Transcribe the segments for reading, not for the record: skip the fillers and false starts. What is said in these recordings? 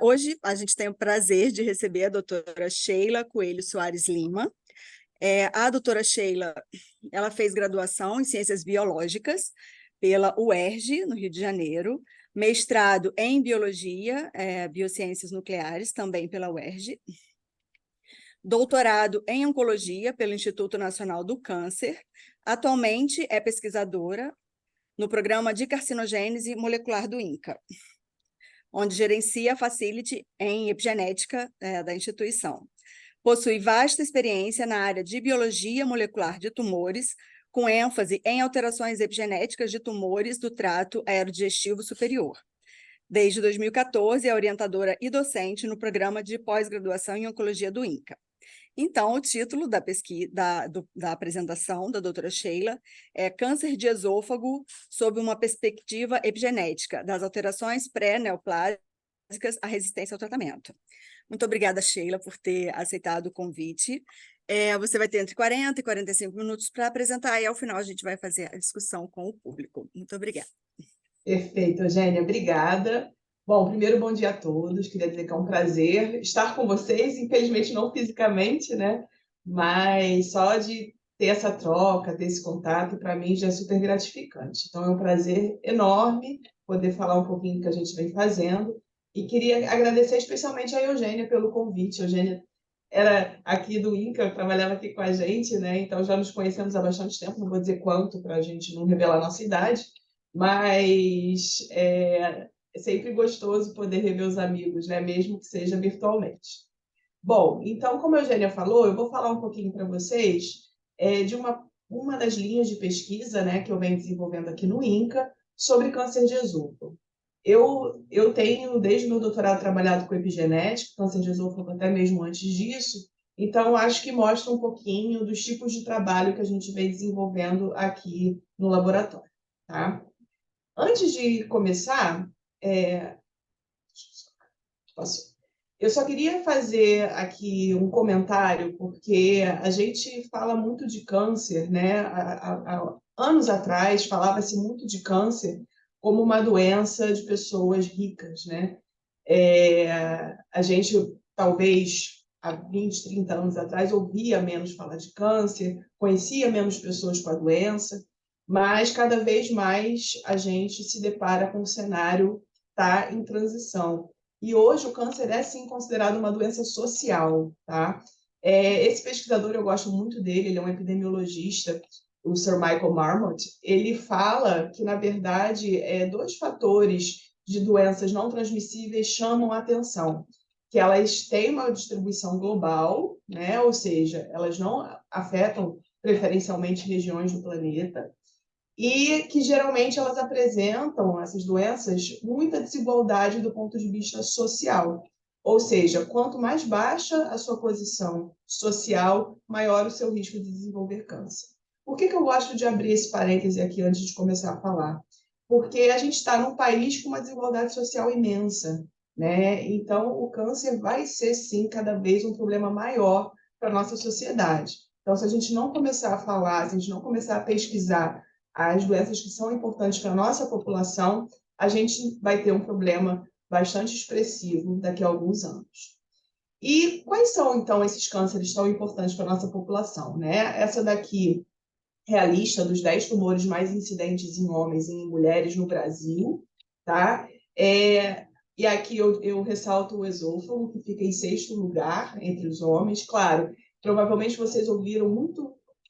Hoje a gente tem o prazer de receber a doutora Sheila Coelho Soares Lima. A doutora Sheila, ela fez graduação em Ciências Biológicas pela UERJ, no Rio de Janeiro, mestrado em Biologia, Biociências Nucleares, também pela UERJ, doutorado em Oncologia pelo Instituto Nacional do Câncer. Atualmente é pesquisadora no Programa de Carcinogênese Molecular do INCA, onde gerencia a Facility em Epigenética da instituição. Possui vasta experiência na área de biologia molecular de tumores, com ênfase em alterações epigenéticas de tumores do trato aerodigestivo superior. Desde 2014, é orientadora e docente no programa de pós-graduação em Oncologia do INCA. Então, o título da apresentação da doutora Sheila é Câncer de esôfago sob uma perspectiva epigenética, das alterações pré-neoplásicas à resistência ao tratamento. Muito obrigada, Sheila, por ter aceitado o convite. Você vai ter entre 40 e 45 minutos para apresentar, e ao final a gente vai fazer a discussão com o público. Muito obrigada. Perfeito, Eugênia, obrigada. Bom, primeiro, bom dia a todos. Queria dizer que é um prazer estar com vocês, infelizmente não fisicamente, né? Mas só de ter essa troca, ter esse contato, para mim já é super gratificante. Então, é um prazer enorme poder falar um pouquinho do que a gente vem fazendo. E queria agradecer especialmente a Eugênia pelo convite. A Eugênia era aqui do INCA, trabalhava aqui com a gente, né? Então, já nos conhecemos há bastante tempo, não vou dizer quanto, para a gente não revelar a nossa idade, mas é sempre gostoso poder rever os amigos, né? Mesmo que seja virtualmente. Bom, então, como a Eugênia falou, eu vou falar um pouquinho para vocês de uma das linhas de pesquisa, né, que eu venho desenvolvendo aqui no INCA sobre câncer de esôfago. Eu tenho, desde o meu doutorado, trabalhado com epigenética, câncer de esôfago até mesmo antes disso, então acho que mostra um pouquinho dos tipos de trabalho que a gente vem desenvolvendo aqui no laboratório, tá? Antes de começar, eu só queria fazer aqui um comentário, porque a gente fala muito de câncer, né? Há anos atrás falava-se muito de câncer como uma doença de pessoas ricas, né? A gente, talvez, há 20, 30 anos atrás, ouvia menos falar de câncer, conhecia menos pessoas com a doença, mas cada vez mais a gente se depara com um cenário que está em transição. E hoje o câncer é, sim, considerado uma doença social, tá? Esse pesquisador, eu gosto muito dele, ele é um epidemiologista, o Sir Michael Marmot. Ele fala que, na verdade, dois fatores de doenças não transmissíveis chamam a atenção, que elas têm uma distribuição global, né? Ou seja, elas não afetam preferencialmente regiões do planeta, e que geralmente elas apresentam, essas doenças, muita desigualdade do ponto de vista social. Ou seja, quanto mais baixa a sua posição social, maior o seu risco de desenvolver câncer. Por que eu gosto de abrir esse parêntese aqui antes de começar a falar? Porque a gente está num país com uma desigualdade social imensa, né? Então, o câncer vai ser, sim, cada vez um problema maior para a nossa sociedade. Então, se a gente não começar a falar, se a gente não começar a pesquisar as doenças que são importantes para a nossa população, a gente vai ter um problema bastante expressivo daqui a alguns anos. E quais são, então, esses cânceres tão importantes para a nossa população, né? Essa daqui é a lista dos 10 tumores mais incidentes em homens e em mulheres no Brasil, tá? E aqui eu ressalto o esôfago, que fica em 6º lugar entre os homens. Claro, provavelmente vocês ouviram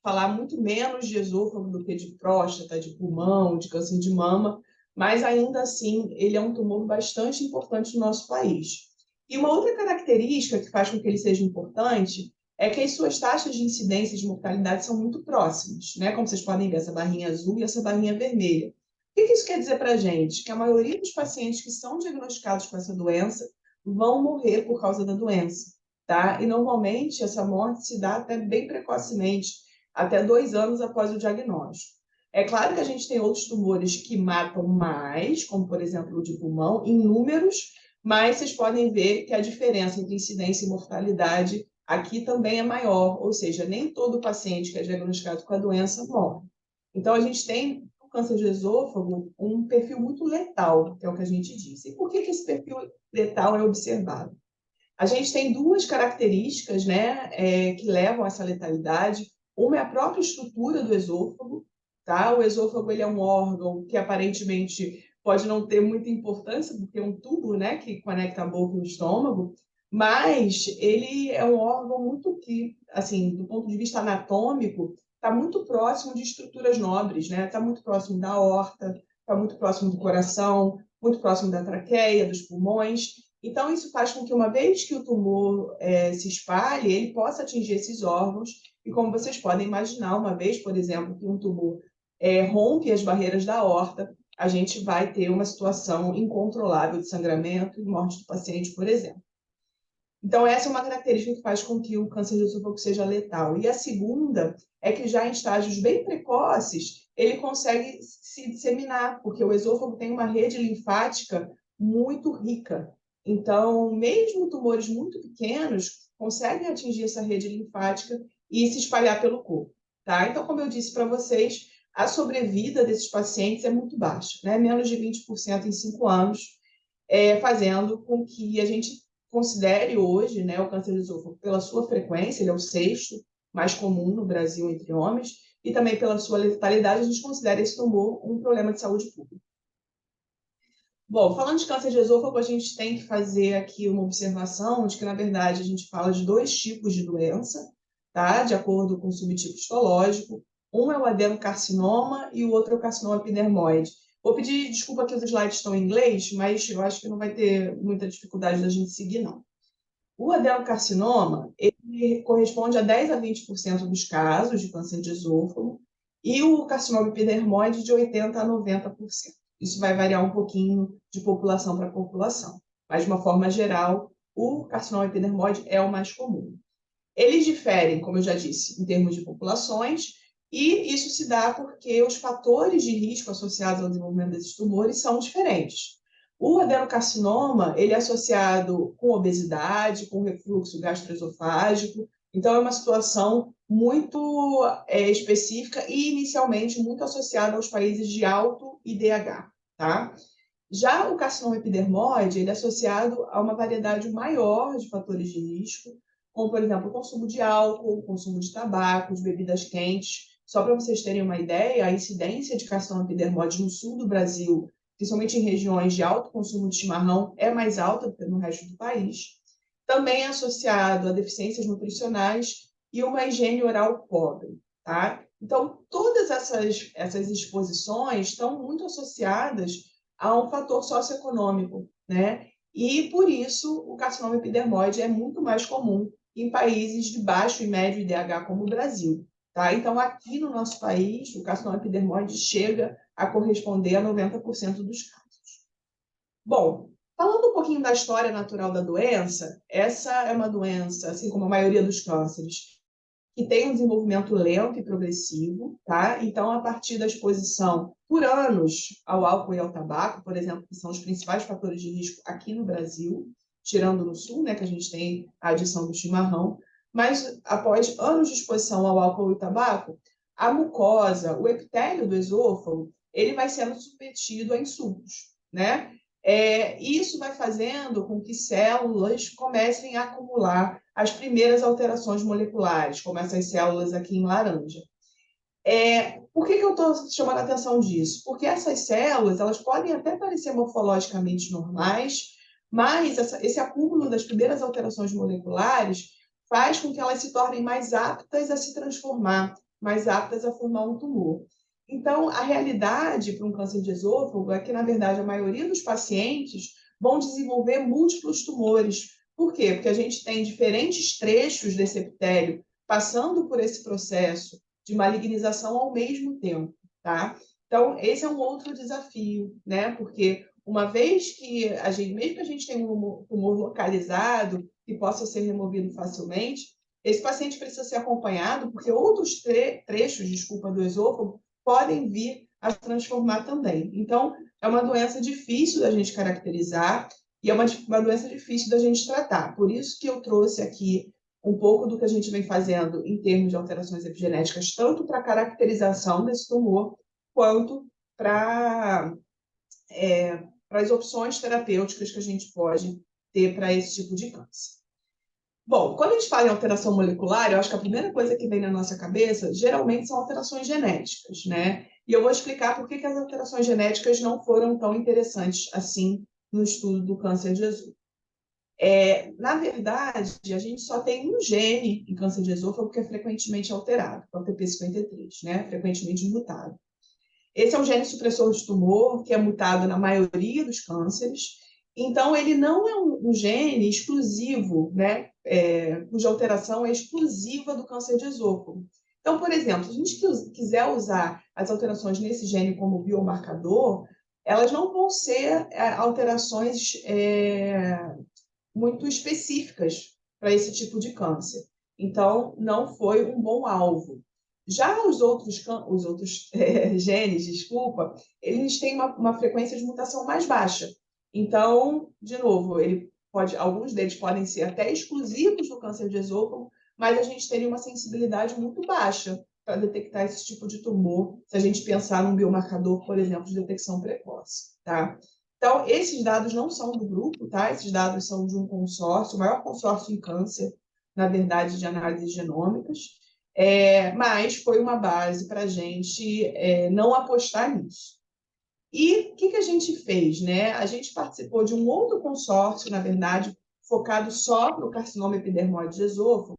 falar muito menos de esôfago do que de próstata, de pulmão, de câncer de mama, mas ainda assim ele é um tumor bastante importante no nosso país. E uma outra característica que faz com que ele seja importante é que as suas taxas de incidência de mortalidade são muito próximas, né? Como vocês podem ver, essa barrinha azul e essa barrinha vermelha. O que isso quer dizer para a gente? Que a maioria dos pacientes que são diagnosticados com essa doença vão morrer por causa da doença, tá? E normalmente essa morte se dá até bem precocemente, até 2 anos após o diagnóstico. É claro que a gente tem outros tumores que matam mais, como por exemplo o de pulmão, em números, mas vocês podem ver que a diferença entre incidência e mortalidade aqui também é maior, ou seja, nem todo paciente que é diagnosticado com a doença morre. Então, a gente tem câncer de esôfago um perfil muito letal, que é o que a gente diz. E por que esse perfil letal é observado? A gente tem duas características, né, que levam a essa letalidade. Uma é a própria estrutura do esôfago, tá? O esôfago ele é um órgão que aparentemente pode não ter muita importância, porque é um tubo, né, que conecta a boca e o estômago, mas ele é um órgão muito que, assim, do ponto de vista anatômico, está muito próximo de estruturas nobres, né? Está muito próximo da aorta, está muito próximo do coração, muito próximo da traqueia, dos pulmões. Então, isso faz com que, uma vez que o tumor se espalhe, ele possa atingir esses órgãos. E como vocês podem imaginar, uma vez, por exemplo, que um tumor rompe as barreiras da aorta, a gente vai ter uma situação incontrolável de sangramento e morte do paciente, por exemplo. Então, essa é uma característica que faz com que o câncer de esôfago seja letal. E a segunda é que, já em estágios bem precoces, ele consegue se disseminar, porque o esôfago tem uma rede linfática muito rica. Então, mesmo tumores muito pequenos conseguem atingir essa rede linfática e se espalhar pelo corpo. Tá? Então, como eu disse para vocês, a sobrevida desses pacientes é muito baixa, né? Menos de 20% em 5 anos, fazendo com que a gente considere hoje, né, o câncer de esôfago pela sua frequência, ele é o 6º mais comum no Brasil entre homens, e também pela sua letalidade, a gente considera esse tumor um problema de saúde pública. Bom, falando de câncer de esôfago, a gente tem que fazer aqui uma observação de que, na verdade, a gente fala de 2 tipos de doença, tá? De acordo com o subtipo histológico. Um é o adenocarcinoma e o outro é o carcinoma epidermoide. Vou pedir desculpa que os slides estão em inglês, mas eu acho que não vai ter muita dificuldade da gente seguir, não. O adenocarcinoma, ele corresponde a 10 a 20% dos casos de câncer de esôfago, e o carcinoma epidermoide de 80 a 90%. Isso vai variar um pouquinho de população para população, mas, de uma forma geral, o carcinoma epidermoide é o mais comum. Eles diferem, como eu já disse, em termos de populações, e isso se dá porque os fatores de risco associados ao desenvolvimento desses tumores são diferentes. O adenocarcinoma, ele é associado com obesidade, com refluxo gastroesofágico, então é uma situação muito específica e inicialmente muito associada aos países de alto IDH, tá? Já o carcinoma epidermoide, ele é associado a uma variedade maior de fatores de risco, como, por exemplo, o consumo de álcool, o consumo de tabaco, de bebidas quentes. Só para vocês terem uma ideia, a incidência de carcinoma epidermoide no sul do Brasil, principalmente em regiões de alto consumo de chimarrão, é mais alta do que no resto do país. Também é associado a deficiências nutricionais e uma higiene oral pobre, tá? Então, todas essas exposições estão muito associadas a um fator socioeconômico, né? E, por isso, o carcinoma epidermoide é muito mais comum em países de baixo e médio IDH, como o Brasil. Tá? Então, aqui no nosso país, o carcinoma epidermoide chega a corresponder a 90% dos casos. Bom, falando um pouquinho da história natural da doença, essa é uma doença, assim como a maioria dos cânceres, que tem um desenvolvimento lento e progressivo, tá? Então, a partir da exposição por anos ao álcool e ao tabaco, por exemplo, que são os principais fatores de risco aqui no Brasil, tirando no sul, né, que a gente tem a adição do chimarrão, mas após anos de exposição ao álcool e tabaco, a mucosa, o epitélio do esôfago, ele vai sendo submetido a insultos, né? Isso vai fazendo com que células comecem a acumular as primeiras alterações moleculares, como essas células aqui em laranja. Por que eu estou chamando a atenção disso? Porque essas células, elas podem até parecer morfologicamente normais, mas esse acúmulo das primeiras alterações moleculares faz com que elas se tornem mais aptas a se transformar, mais aptas a formar um tumor. Então, a realidade para um câncer de esôfago é que, na verdade, a maioria dos pacientes vão desenvolver múltiplos tumores. Por quê? Porque a gente tem diferentes trechos desse epitélio passando por esse processo de malignização ao mesmo tempo, tá? Então, esse é um outro desafio, né? Porque uma vez que mesmo que a gente tenha um tumor localizado que possa ser removido facilmente, esse paciente precisa ser acompanhado, porque outros trechos, do esôfago podem vir a se transformar também. Então, é uma doença difícil da gente caracterizar e é uma doença difícil da gente tratar. Por isso que eu trouxe aqui um pouco do que a gente vem fazendo em termos de alterações epigenéticas, tanto para a caracterização desse tumor, quanto para as opções terapêuticas que a gente pode ter para esse tipo de câncer. Bom, quando a gente fala em alteração molecular, eu acho que a primeira coisa que vem na nossa cabeça, geralmente, são alterações genéticas, né? E eu vou explicar por que as alterações genéticas não foram tão interessantes assim no estudo do câncer de esôfago. Na verdade, a gente só tem um gene em câncer de esôfago que é frequentemente alterado, que é o TP53, né? Frequentemente mutado. Esse é um gene supressor de tumor, que é mutado na maioria dos cânceres. Então, ele não é um gene exclusivo, né? Cuja alteração é exclusiva do câncer de esôfago. Então, por exemplo, se a gente quiser usar as alterações nesse gene como biomarcador, elas não vão ser alterações muito específicas para esse tipo de câncer. Então, não foi um bom alvo. Já os outros genes, desculpa, eles têm uma frequência de mutação mais baixa. Então, de novo, alguns deles podem ser até exclusivos do câncer de esôfago, mas a gente teria uma sensibilidade muito baixa para detectar esse tipo de tumor, se a gente pensar num biomarcador, por exemplo, de detecção precoce, tá? Então, esses dados não são do grupo, tá? Esses dados são de um consórcio, o maior consórcio em câncer, na verdade, de análises genômicas, mas foi uma base para a gente não apostar nisso. E o que a gente fez, né? A gente participou de um outro consórcio, na verdade, focado só no carcinoma epidermoide de esôfago,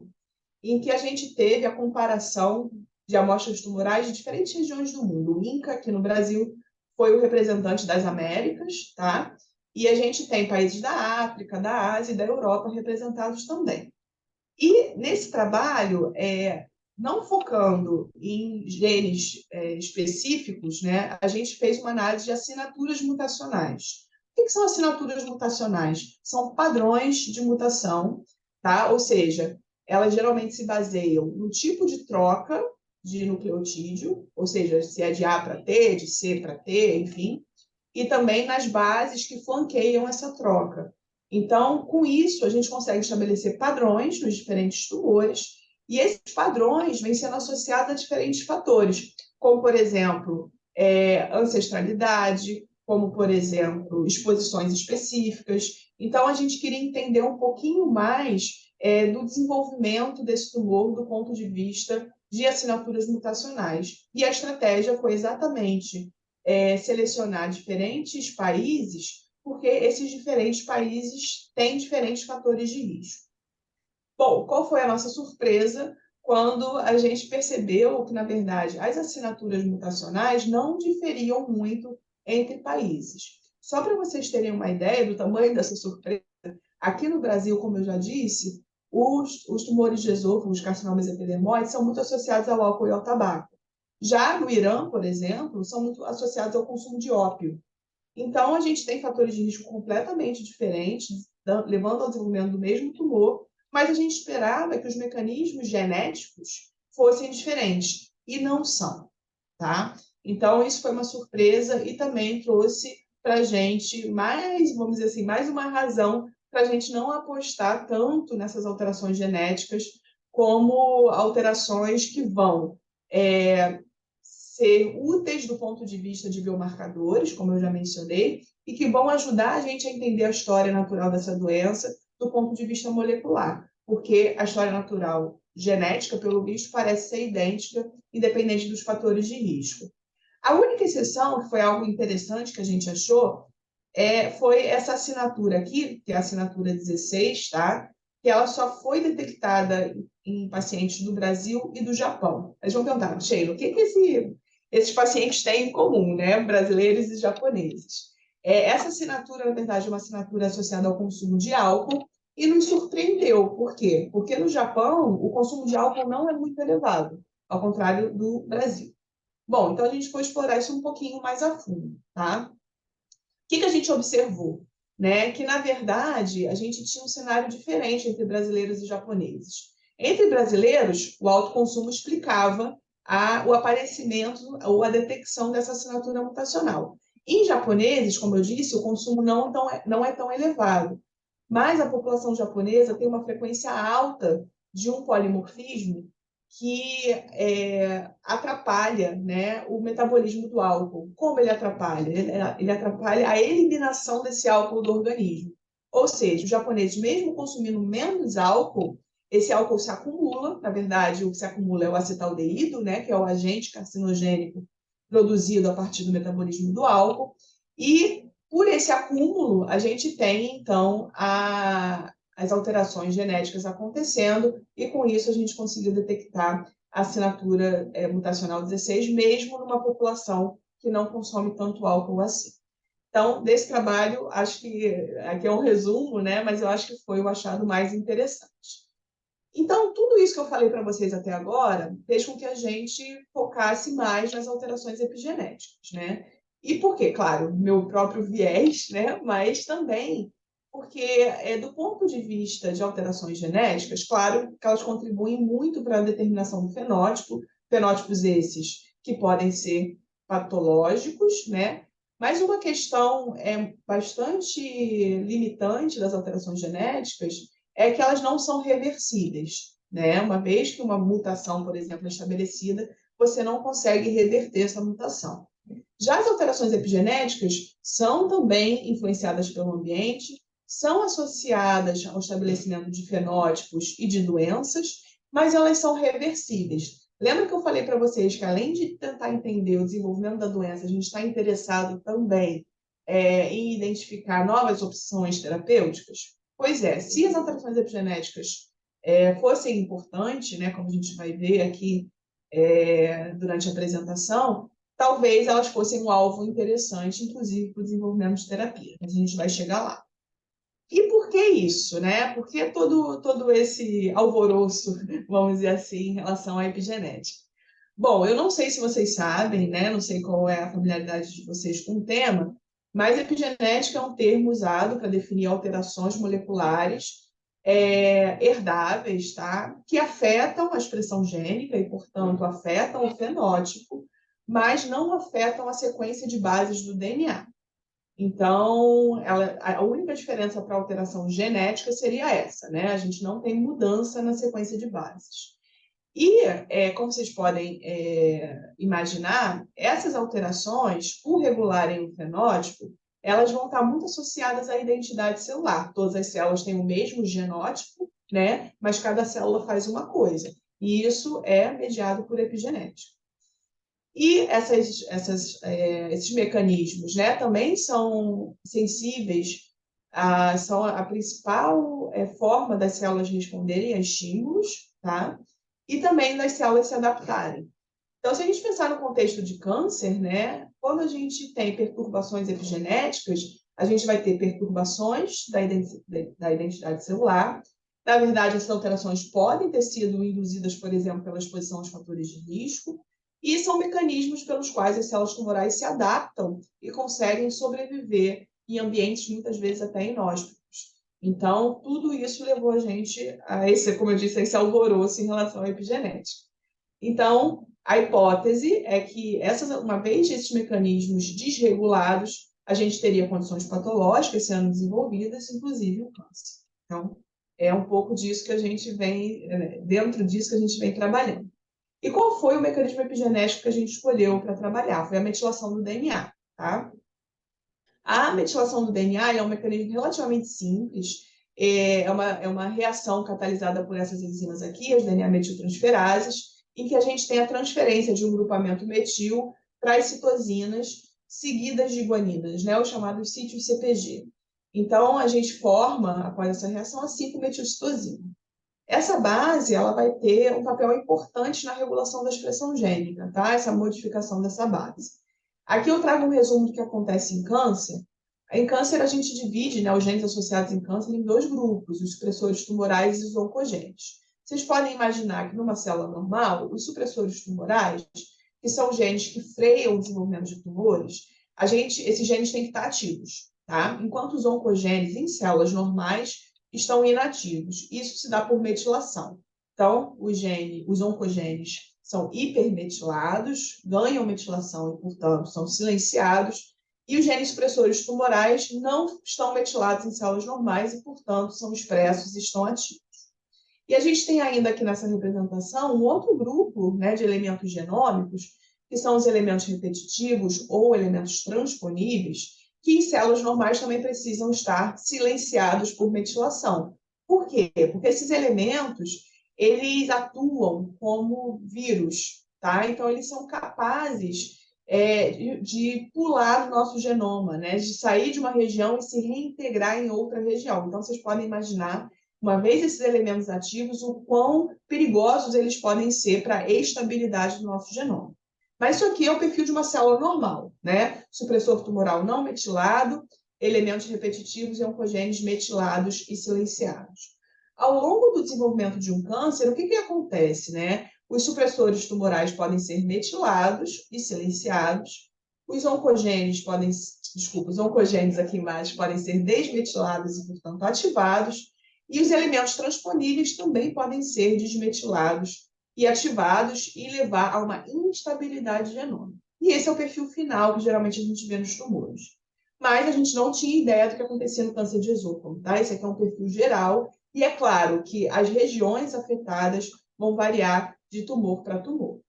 em que a gente teve a comparação de amostras tumorais de diferentes regiões do mundo. O INCA, aqui no Brasil, foi o representante das Américas, tá? E a gente tem países da África, da Ásia e da Europa representados também. E nesse trabalho, não focando em genes específicos, né, a gente fez uma análise de assinaturas mutacionais. O que são assinaturas mutacionais? São padrões de mutação, tá? Ou seja, elas geralmente se baseiam no tipo de troca de nucleotídeo, ou seja, se é de A para T, de C para T, enfim, e também nas bases que flanqueiam essa troca. Então, com isso, a gente consegue estabelecer padrões nos diferentes tumores, e esses padrões vêm sendo associados a diferentes fatores, como, por exemplo, ancestralidade, como, por exemplo, exposições específicas. Então, a gente queria entender um pouquinho mais do desenvolvimento desse tumor do ponto de vista de assinaturas mutacionais. E a estratégia foi exatamente selecionar diferentes países, porque esses diferentes países têm diferentes fatores de risco. Bom, qual foi a nossa surpresa quando a gente percebeu que, na verdade, as assinaturas mutacionais não diferiam muito entre países? Só para vocês terem uma ideia do tamanho dessa surpresa, aqui no Brasil, como eu já disse, os tumores de esôfago, os carcinomas epidermoides, são muito associados ao álcool e ao tabaco. Já no Irã, por exemplo, são muito associados ao consumo de ópio. Então, a gente tem fatores de risco completamente diferentes, levando ao desenvolvimento do mesmo tumor, mas a gente esperava que os mecanismos genéticos fossem diferentes, e não são, tá? Então, isso foi uma surpresa e também trouxe para a gente mais, vamos dizer assim, mais uma razão para a gente não apostar tanto nessas alterações genéticas como alterações que vão ser úteis do ponto de vista de biomarcadores, como eu já mencionei, e que vão ajudar a gente a entender a história natural dessa doença do ponto de vista molecular, porque a história natural genética, pelo visto, parece ser idêntica, independente dos fatores de risco. A única exceção, que foi algo interessante que a gente achou, foi essa assinatura aqui, que é a assinatura 16, tá? Que ela só foi detectada em pacientes do Brasil e do Japão. Eles vão perguntar, Sheila, o que esses pacientes têm em comum, né? Brasileiros e japoneses. Essa assinatura, na verdade, é uma assinatura associada ao consumo de álcool e nos surpreendeu. Por quê? Porque no Japão, o consumo de álcool não é muito elevado, ao contrário do Brasil. Bom, então a gente foi explorar isso um pouquinho mais a fundo, tá? O que a gente observou? Né? Que, na verdade, a gente tinha um cenário diferente entre brasileiros e japoneses. Entre brasileiros, o alto consumo explicava o aparecimento ou a detecção dessa assinatura mutacional. Em japoneses, como eu disse, o consumo não é tão elevado, mas a população japonesa tem uma frequência alta de um polimorfismo que atrapalha, né, o metabolismo do álcool. Como ele atrapalha? Ele atrapalha a eliminação desse álcool do organismo. Ou seja, os japoneses, mesmo consumindo menos álcool, esse álcool se acumula. Na verdade, o que se acumula é o acetaldeído, né, que é o agente carcinogênico produzido a partir do metabolismo do álcool. E, por esse acúmulo, a gente tem, então, as alterações genéticas acontecendo, e com isso a gente conseguiu detectar a assinatura mutacional 16, mesmo numa população que não consome tanto álcool assim. Então, desse trabalho, acho que aqui é um resumo, né? Mas eu acho que foi o achado mais interessante. Então, tudo isso que eu falei para vocês até agora fez com que a gente focasse mais nas alterações epigenéticas, né? E por quê? Claro, meu próprio viés, né? Mas também porque, do ponto de vista de alterações genéticas, claro que elas contribuem muito para a determinação do fenótipo, fenótipos esses que podem ser patológicos, né? Mas uma questão bastante limitante das alterações genéticas é que elas não são reversíveis, né? Uma vez que uma mutação, por exemplo, é estabelecida, você não consegue reverter essa mutação. Já as alterações epigenéticas são também influenciadas pelo ambiente, são associadas ao estabelecimento de fenótipos e de doenças, mas elas são reversíveis. Lembra que eu falei para vocês que, além de tentar entender o desenvolvimento da doença, a gente está interessado também em identificar novas opções terapêuticas? Pois é, se as alterações epigenéticas fossem importantes, né, como a gente vai ver aqui durante a apresentação, talvez elas fossem um alvo interessante, inclusive para o desenvolvimento de terapia. Mas a gente vai chegar lá. E por que isso, né? Por que todo esse alvoroço, vamos dizer assim, em relação à epigenética? Bom, eu não sei se vocês sabem, né? Não sei qual é a familiaridade de vocês com o tema, mas epigenética é um termo usado para definir alterações moleculares herdáveis, tá? Que afetam a expressão gênica e, portanto, afetam o fenótipo, mas não afetam a sequência de bases do DNA. Então, a única diferença para a alteração genética seria essa, né? A gente não tem mudança na sequência de bases. E, como vocês podem imaginar, essas alterações, por regularem o fenótipo, elas vão estar muito associadas à identidade celular. Todas as células têm o mesmo genótipo, né? Mas cada célula faz uma coisa. E isso é mediado por epigenética. E esses mecanismos, né, também são sensíveis, são a principal forma das células responderem a estímulos, tá? E também das células se adaptarem. Então, se a gente pensar no contexto de câncer, né, quando a gente tem perturbações epigenéticas, a gente vai ter perturbações da identidade celular. Na verdade, essas alterações podem ter sido induzidas, por exemplo, pela exposição aos fatores de risco, e são mecanismos pelos quais as células tumorais se adaptam e conseguem sobreviver em ambientes muitas vezes até inóspitos. Então, tudo isso levou a gente a esse, como eu disse, a esse alvoroço em relação à epigenética. Então, a hipótese é que, uma vez esses mecanismos desregulados, a gente teria condições patológicas sendo desenvolvidas, inclusive o câncer. Então, é um pouco disso que a gente vem, dentro disso que a gente vem trabalhando. E qual foi o mecanismo epigenético que a gente escolheu para trabalhar? Foi a metilação do DNA, tá? A metilação do DNA é um mecanismo relativamente simples, é uma reação catalisada por essas enzimas aqui, as DNA metiltransferases, em que a gente tem a transferência de um grupamento metil para as citosinas seguidas de guaninas, né, os chamados sítios CpG. Então, a gente forma, após essa reação, a 5-metilcitosina. Essa base ela vai ter um papel importante na regulação da expressão gênica, tá? Essa modificação dessa base. Aqui eu trago um resumo do que acontece em câncer. Em câncer, a gente divide, né, os genes associados em câncer em dois grupos, os supressores tumorais e os oncogenes. Vocês podem imaginar que numa célula normal, os supressores tumorais, que são genes que freiam o desenvolvimento de tumores, esses genes têm que estar ativos, tá? Enquanto os oncogenes em células normais estão inativos. Isso se dá por metilação. Então, os oncogenes são hipermetilados, ganham metilação e, portanto, são silenciados, e os genes supressores tumorais não estão metilados em células normais e, portanto, são expressos e estão ativos. E a gente tem ainda aqui nessa representação um outro grupo, né, de elementos genômicos, que são os elementos repetitivos ou elementos transponíveis, que em células normais também precisam estar silenciados por metilação. Por quê? Porque esses elementos, eles atuam como vírus, tá? Então, eles são capazes de pular o nosso genoma, né? De sair de uma região e se reintegrar em outra região. Então, vocês podem imaginar, uma vez esses elementos ativos, o quão perigosos eles podem ser para a estabilidade do nosso genoma. Mas isso aqui é o perfil de uma célula normal, né? Supressor tumoral não metilado, elementos repetitivos e oncogenes metilados e silenciados. Ao longo do desenvolvimento de um câncer, o que acontece, né? Os supressores tumorais podem ser metilados e silenciados. Os oncogenes os oncogenes aqui embaixo podem ser desmetilados e, portanto, ativados. E os elementos transponíveis também podem ser desmetilados e ativados e levar a uma instabilidade genômica. E esse é o perfil final que geralmente a gente vê nos tumores. Mas a gente não tinha ideia do que acontecia no câncer de esôfago, tá? Esse aqui é um perfil geral e é claro que as regiões afetadas vão variar de tumor para tumor.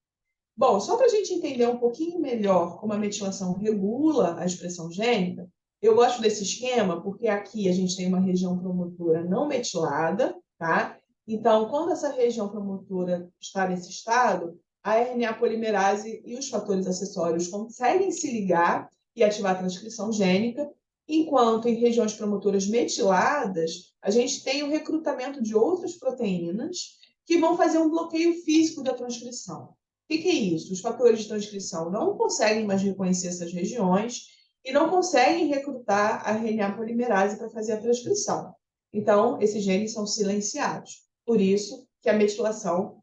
Bom, só para a gente entender um pouquinho melhor como a metilação regula a expressão gênica, eu gosto desse esquema porque aqui a gente tem uma região promotora não metilada, tá? Então, quando essa região promotora está nesse estado, a RNA polimerase e os fatores acessórios conseguem se ligar e ativar a transcrição gênica, enquanto em regiões promotoras metiladas, a gente tem o recrutamento de outras proteínas que vão fazer um bloqueio físico da transcrição. O que é isso? Os fatores de transcrição não conseguem mais reconhecer essas regiões e não conseguem recrutar a RNA polimerase para fazer a transcrição. Então, esses genes são silenciados. Por isso que a metilação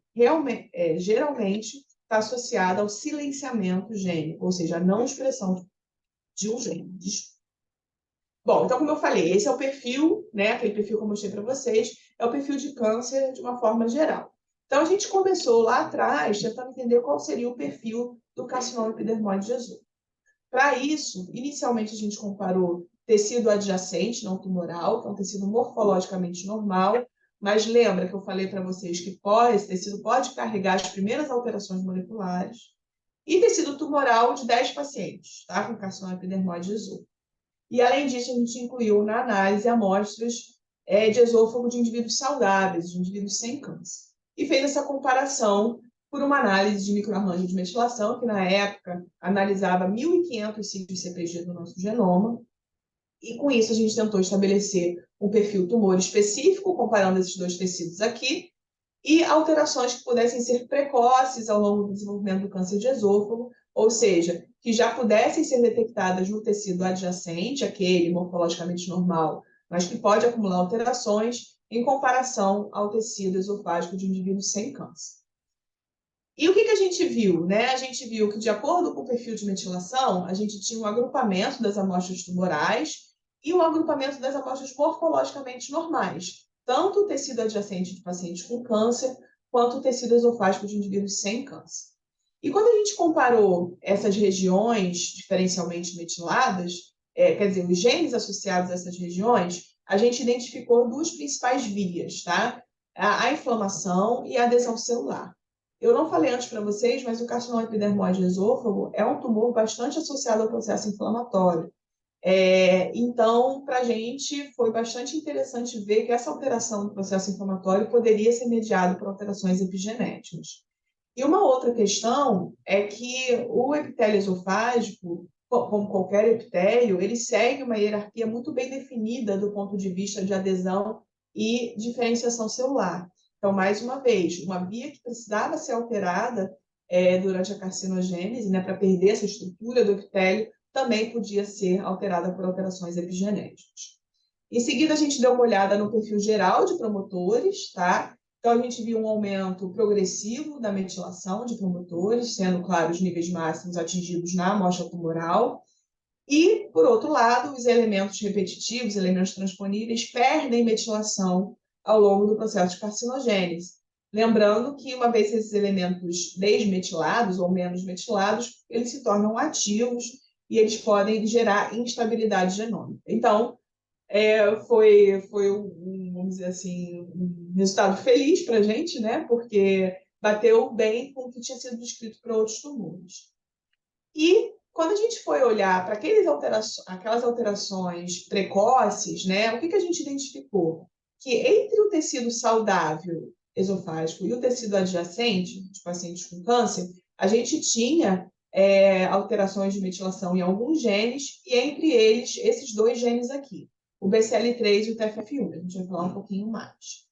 geralmente está associada ao silenciamento gênico, ou seja, a não expressão de um gene. Bom, então, como eu falei, esse é o perfil, né? Aquele perfil que eu mostrei para vocês, é o perfil de câncer de uma forma geral. Então, a gente começou lá atrás tentando entender qual seria o perfil do carcinoma epidermoide de esôfago. Para isso, inicialmente a gente comparou tecido adjacente, não tumoral, que é um tecido morfologicamente normal, mas lembra que eu falei para vocês que esse tecido pode carregar as primeiras alterações moleculares, e tecido tumoral de 10 pacientes, tá? Com carcinoma epidermoide de esôfago. E, além disso, a gente incluiu na análise amostras de esôfago de indivíduos saudáveis, de indivíduos sem câncer. E fez essa comparação por uma análise de microarranjo de metilação, que na época analisava 1.500 ciclos CpG do nosso genoma. E com isso a gente tentou estabelecer um perfil tumor específico, comparando esses dois tecidos aqui, e alterações que pudessem ser precoces ao longo do desenvolvimento do câncer de esôfago, ou seja, que já pudessem ser detectadas no tecido adjacente, aquele morfologicamente normal, mas que pode acumular alterações em comparação ao tecido esofágico de indivíduos sem câncer. E o que a gente viu, né? A gente viu que, de acordo com o perfil de metilação, a gente tinha um agrupamento das amostras tumorais e um agrupamento das amostras morfologicamente normais, tanto o tecido adjacente de pacientes com câncer, quanto o tecido esofágico de indivíduos sem câncer. E quando a gente comparou essas regiões diferencialmente metiladas, quer dizer, os genes associados a essas regiões, a gente identificou duas principais vias, tá? A inflamação e a adesão celular. Eu não falei antes para vocês, mas o carcinoma epidermoide de esôfago é um tumor bastante associado ao processo inflamatório. Então, para a gente, foi bastante interessante ver que essa alteração do processo inflamatório poderia ser mediada por alterações epigenéticas. E uma outra questão é que o epitélio esofágico, como qualquer epitélio, ele segue uma hierarquia muito bem definida do ponto de vista de adesão e diferenciação celular. Então, mais uma vez, uma via que precisava ser alterada durante a carcinogênese, né, para perder essa estrutura do epitélio, também podia ser alterada por alterações epigenéticas. Em seguida, a gente deu uma olhada no perfil geral de promotores, tá? Então, a gente viu um aumento progressivo da metilação de promotores, sendo, claro, os níveis máximos atingidos na amostra tumoral. E, por outro lado, os elementos repetitivos, elementos transponíveis, perdem metilação ao longo do processo de carcinogênese. Lembrando que, uma vez esses elementos desmetilados ou menos metilados, eles se tornam ativos e eles podem gerar instabilidade genômica. Então, foi vamos vamos dizer assim, um resultado feliz para a gente, né? Porque bateu bem com o que tinha sido descrito para outros tumores. E quando a gente foi olhar para aquelas alterações precoces, né, o que a gente identificou? Que entre o tecido saudável esofágico e o tecido adjacente, de pacientes com câncer, a gente tinha alterações de metilação em alguns genes, e entre eles, esses dois genes aqui, o BCL3 e o TFF1, que a gente vai falar um pouquinho mais.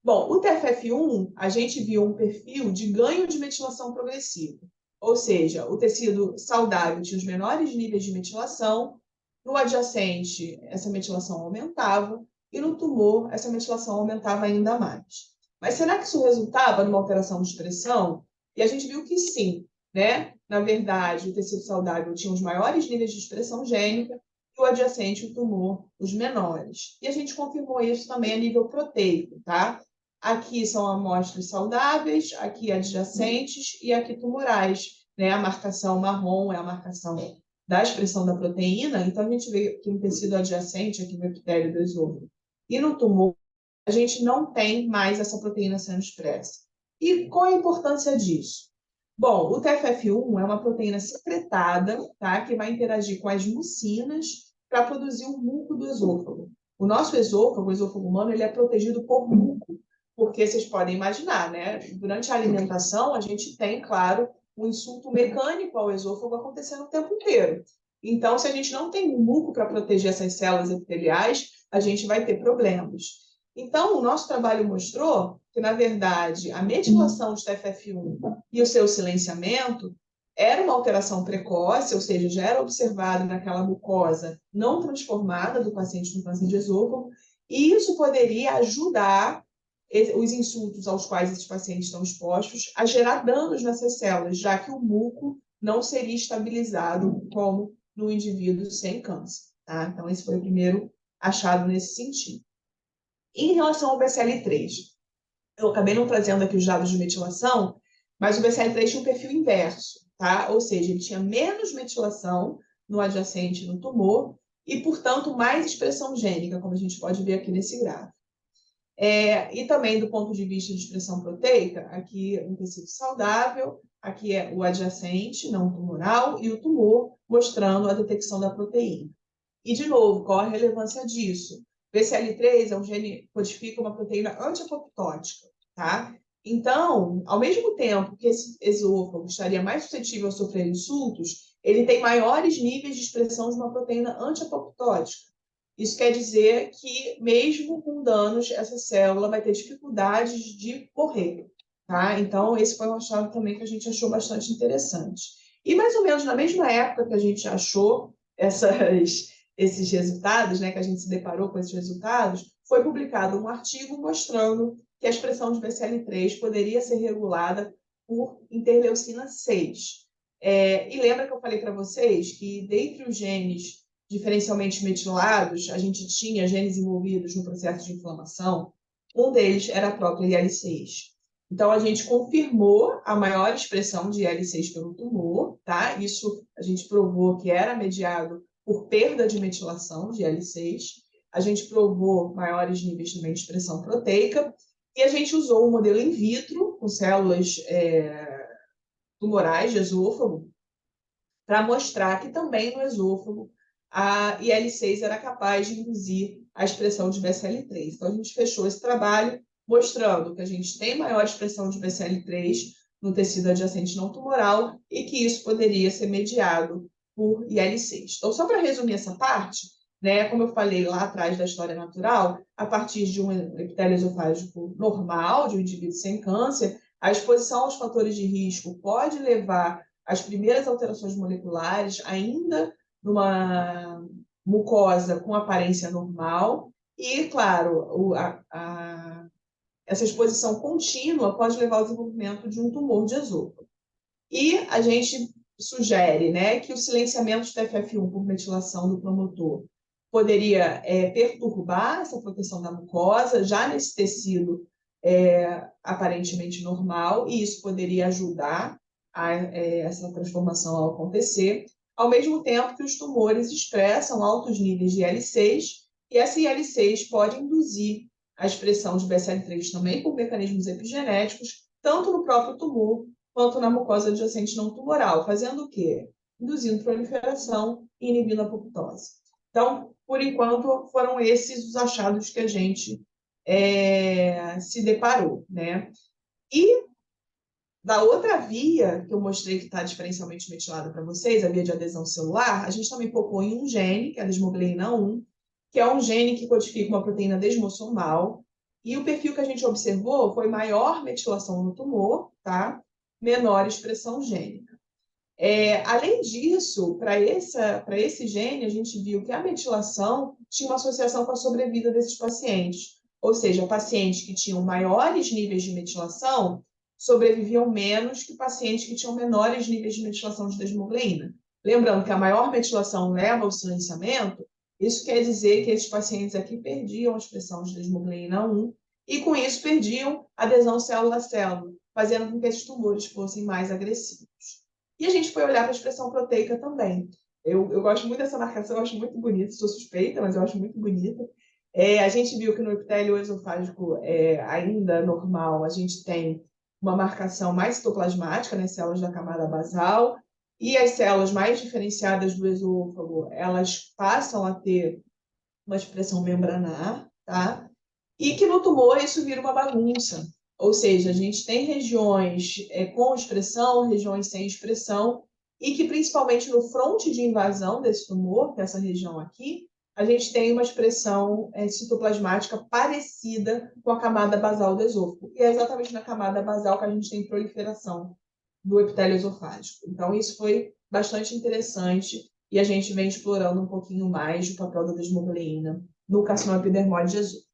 Bom, o TFF1, a gente viu um perfil de ganho de metilação progressivo. Ou seja, o tecido saudável tinha os menores níveis de metilação, no adjacente, essa metilação aumentava, e no tumor, essa metilação aumentava ainda mais. Mas será que isso resultava numa alteração de expressão? E a gente viu que sim, né? Na verdade, o tecido saudável tinha os maiores níveis de expressão gênica, e o adjacente, o tumor, os menores. E a gente confirmou isso também a nível proteico, tá? Aqui são amostras saudáveis, aqui adjacentes e aqui tumorais, né? A marcação marrom é a marcação da expressão da proteína, então a gente vê que no tecido adjacente, aqui no epitélio do esôfago, e no tumor, a gente não tem mais essa proteína sendo expressa. E qual a importância disso? Bom, o TFF1 é uma proteína secretada, tá? Que vai interagir com as mucinas para produzir o muco do esôfago. O nosso esôfago, o esôfago humano, ele é protegido por muco, porque vocês podem imaginar, né? Durante a alimentação, a gente tem, claro, um insulto mecânico ao esôfago acontecendo o tempo inteiro. Então, se a gente não tem um muco para proteger essas células epiteliais, a gente vai ter problemas. Então, o nosso trabalho mostrou que, na verdade, a metilação de TFF1 e o seu silenciamento era uma alteração precoce, ou seja, já era observado naquela mucosa não transformada do paciente com câncer de esôfago, e isso poderia ajudar os insultos aos quais esses pacientes estão expostos a gerar danos nessas células, já que o muco não seria estabilizado como no indivíduo sem câncer. Tá? Então, esse foi o primeiro achado nesse sentido. Em relação ao BCL3, eu acabei não trazendo aqui os dados de metilação, mas o BCL3 tinha um perfil inverso, tá? Ou seja, ele tinha menos metilação no adjacente no tumor e, portanto, mais expressão gênica, como a gente pode ver aqui nesse gráfico. E também do ponto de vista de expressão proteica, aqui um tecido saudável, aqui é o adjacente, não tumoral, e o tumor, mostrando a detecção da proteína. E, de novo, qual a relevância disso? BCL3 é um gene que codifica uma proteína anti-apoptótica, tá? Então, ao mesmo tempo que esse esôfago estaria mais suscetível a sofrer insultos, ele tem maiores níveis de expressão de uma proteína anti-apoptótica. Isso quer dizer que, mesmo com danos, essa célula vai ter dificuldades de morrer, tá? Então, esse foi um achado também que a gente achou bastante interessante. E, mais ou menos na mesma época que a gente achou esses resultados, né, que a gente se deparou com esses resultados, foi publicado um artigo mostrando que a expressão de BCL3 poderia ser regulada por interleucina 6. E lembra que eu falei para vocês que, dentre os genes diferencialmente metilados, a gente tinha genes envolvidos no processo de inflamação, um deles era a própria IL-6. Então, a gente confirmou a maior expressão de IL-6 pelo tumor, tá? Isso a gente provou que era mediado por perda de metilação de IL-6. A gente provou maiores níveis também de expressão proteica e a gente usou um modelo in vitro com células tumorais de esôfago para mostrar que também no esôfago a IL-6 era capaz de induzir a expressão de BCL3. Então, a gente fechou esse trabalho mostrando que a gente tem maior expressão de BCL3 no tecido adjacente não tumoral e que isso poderia ser mediado por IL-6. Então, só para resumir essa parte, né, como eu falei lá atrás da história natural, a partir de um epitélio esofágico normal, de um indivíduo sem câncer, a exposição aos fatores de risco pode levar às primeiras alterações moleculares, ainda numa mucosa com aparência normal, e, claro, essa exposição contínua pode levar ao desenvolvimento de um tumor de esôfago. E a gente sugere, né, que o silenciamento de TFF1 por metilação do promotor poderia perturbar essa proteção da mucosa, já nesse tecido aparentemente normal, e isso poderia ajudar essa transformação a acontecer, ao mesmo tempo que os tumores expressam altos níveis de IL-6, e essa IL-6 pode induzir a expressão de BSL-3 também por mecanismos epigenéticos, tanto no próprio tumor quanto na mucosa adjacente não tumoral, fazendo o quê? Induzindo proliferação e inibindo a apoptose. Então, por enquanto, foram esses os achados que a gente se deparou, né? E da outra via, que eu mostrei que está diferencialmente metilada para vocês, a via de adesão celular, a gente também focou em um gene, que é a desmogleina 1, que é um gene que codifica uma proteína desmosomal, e o perfil que a gente observou foi maior metilação no tumor, tá? Menor expressão gênica. Além disso, para esse gene, a gente viu que a metilação tinha uma associação com a sobrevida desses pacientes. Ou seja, pacientes que tinham maiores níveis de metilação sobreviviam menos que pacientes que tinham menores níveis de metilação de desmogleína. Lembrando que a maior metilação leva ao silenciamento, isso quer dizer que esses pacientes aqui perdiam a expressão de desmogleína 1 e, com isso, perdiam adesão célula a célula, fazendo com que esses tumores fossem mais agressivos. E a gente foi olhar para a expressão proteica também. Eu gosto muito dessa marcação, eu acho muito bonita, sou suspeita, mas eu acho muito bonita. A gente viu que no epitélio esofágico ainda normal, a gente tem uma marcação mais citoplasmática nas células da camada basal, e as células mais diferenciadas do esôfago, elas passam a ter uma expressão membranar, tá? E que no tumor isso vira uma bagunça. Ou seja, a gente tem regiões com expressão, regiões sem expressão, e que principalmente no fronte de invasão desse tumor, que é essa região aqui, a gente tem uma expressão citoplasmática parecida com a camada basal do esôfago. E é exatamente na camada basal que a gente tem proliferação do epitélio esofágico. Então, isso foi bastante interessante e a gente vem explorando um pouquinho mais o papel da desmogleína no carcinoma epidermoide de esôfago.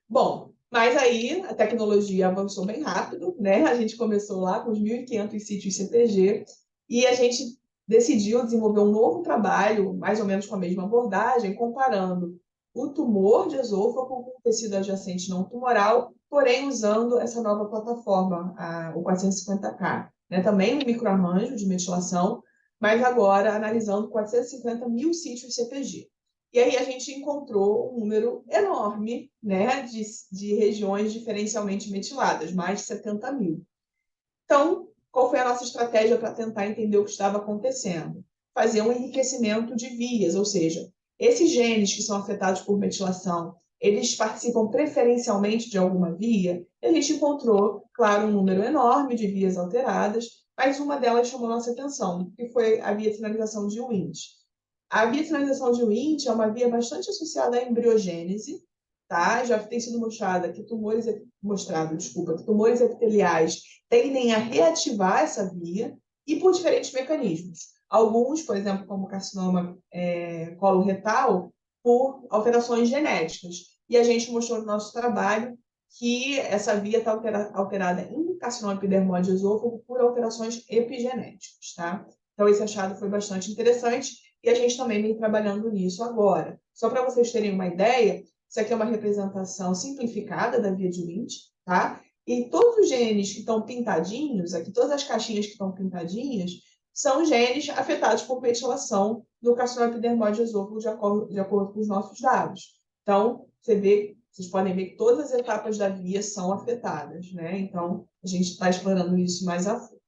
Bom, mas aí a tecnologia avançou bem rápido, né? A gente começou lá com os 1.500 sítios CPG e a gente decidiu desenvolver um novo trabalho, mais ou menos com a mesma abordagem, comparando o tumor de esôfago com o tecido adjacente não tumoral, porém usando essa nova plataforma, o 450K, né? Também um microarranjo de metilação, mas agora analisando 450 mil sítios CPG. E aí a gente encontrou um número enorme, né, de regiões diferencialmente metiladas, mais de 70 mil. Então, qual foi a nossa estratégia para tentar entender o que estava acontecendo? Fazer um enriquecimento de vias, ou seja, esses genes que são afetados por metilação, eles participam preferencialmente de alguma via? E a gente encontrou, claro, um número enorme de vias alteradas, mas uma delas chamou nossa atenção, que foi a via de sinalização de Wnt. A via de sinalização de Wnt é uma via bastante associada à embriogênese, tá? Já tem sido que tumores epiteliais tendem a reativar essa via e por diferentes mecanismos. Alguns, por exemplo, como o carcinoma coloretal, por alterações genéticas. E a gente mostrou no nosso trabalho que essa via está alterada em carcinoma epidermoide de esôfago por alterações epigenéticas, tá? Então, esse achado foi bastante interessante e a gente também vem trabalhando nisso agora. Só para vocês terem uma ideia, isso aqui é uma representação simplificada da via de Wnt, tá? E todos os genes que estão pintadinhos, aqui todas as caixinhas que estão pintadinhas, são genes afetados por metilação do carcinoma epidermoide de esôfago de acordo com os nossos dados. Então, vocês podem ver que todas as etapas da via são afetadas, né? Então, a gente está explorando isso mais a fundo.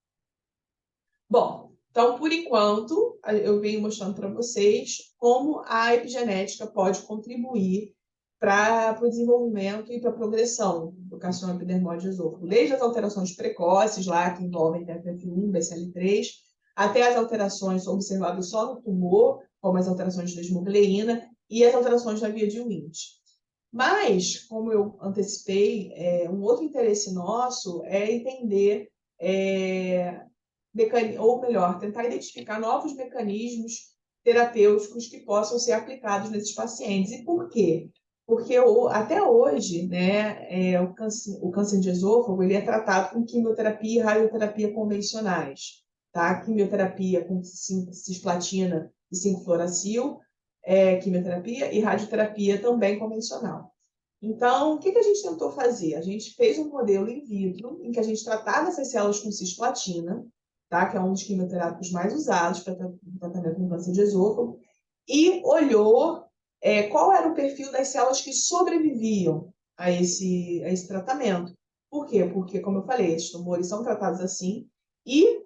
Bom, então, por enquanto, eu venho mostrando para vocês como a epigenética pode contribuir para o desenvolvimento e para a progressão do carcinoma epidermoide de esôfago, desde as alterações precoces, lá que envolvem TFF1, BCL3, até as alterações observáveis só no tumor, como as alterações de desmogleína e as alterações da via de Wnt. Mas, como eu antecipei, um outro interesse nosso é entender, ou melhor, tentar identificar novos mecanismos terapêuticos que possam ser aplicados nesses pacientes. E por quê? Porque até hoje, né, o câncer de esôfago ele é tratado com quimioterapia e radioterapia convencionais, tá? Quimioterapia com cisplatina e 5-fluoracil, quimioterapia e radioterapia também convencional. Então, o que a gente tentou fazer? A gente fez um modelo in vitro em que a gente tratava essas células com cisplatina, tá? Que é um dos quimioterápicos mais usados para tratamento com câncer de esôfago, e olhou qual era o perfil das células que sobreviviam a esse tratamento. Por quê? Porque, como eu falei, esses tumores são tratados assim e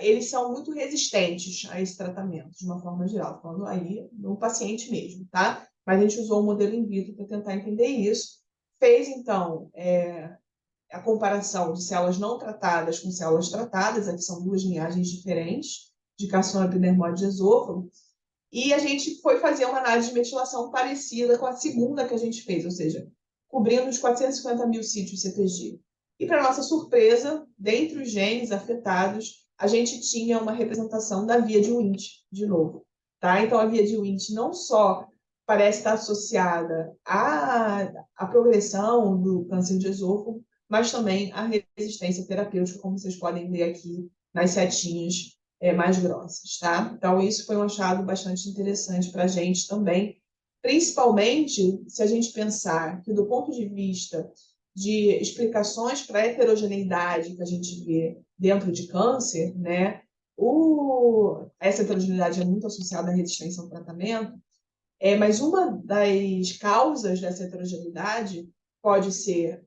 eles são muito resistentes a esse tratamento, de uma forma geral, falando aí no paciente mesmo, tá? Mas a gente usou o modelo in vitro para tentar entender isso. Fez, então, a comparação de células não tratadas com células tratadas, aqui são duas linhagens diferentes, de carcinoma epidermoide de esôfago, e a gente foi fazer uma análise de metilação parecida com a segunda que a gente fez, ou seja, cobrindo os 450 mil sítios CTG. E, para nossa surpresa, dentre os genes afetados, a gente tinha uma representação da via de Wnt, de novo. Tá? Então, a via de Wnt não só parece estar associada à progressão do câncer de esôfago, mas também à resistência terapêutica, como vocês podem ver aqui nas setinhas mais grossas, tá? Então, isso foi um achado bastante interessante para a gente também, principalmente se a gente pensar que, do ponto de vista de explicações para a heterogeneidade que a gente vê dentro de câncer, né? Essa heterogeneidade é muito associada à resistência ao tratamento, mas uma das causas dessa heterogeneidade pode ser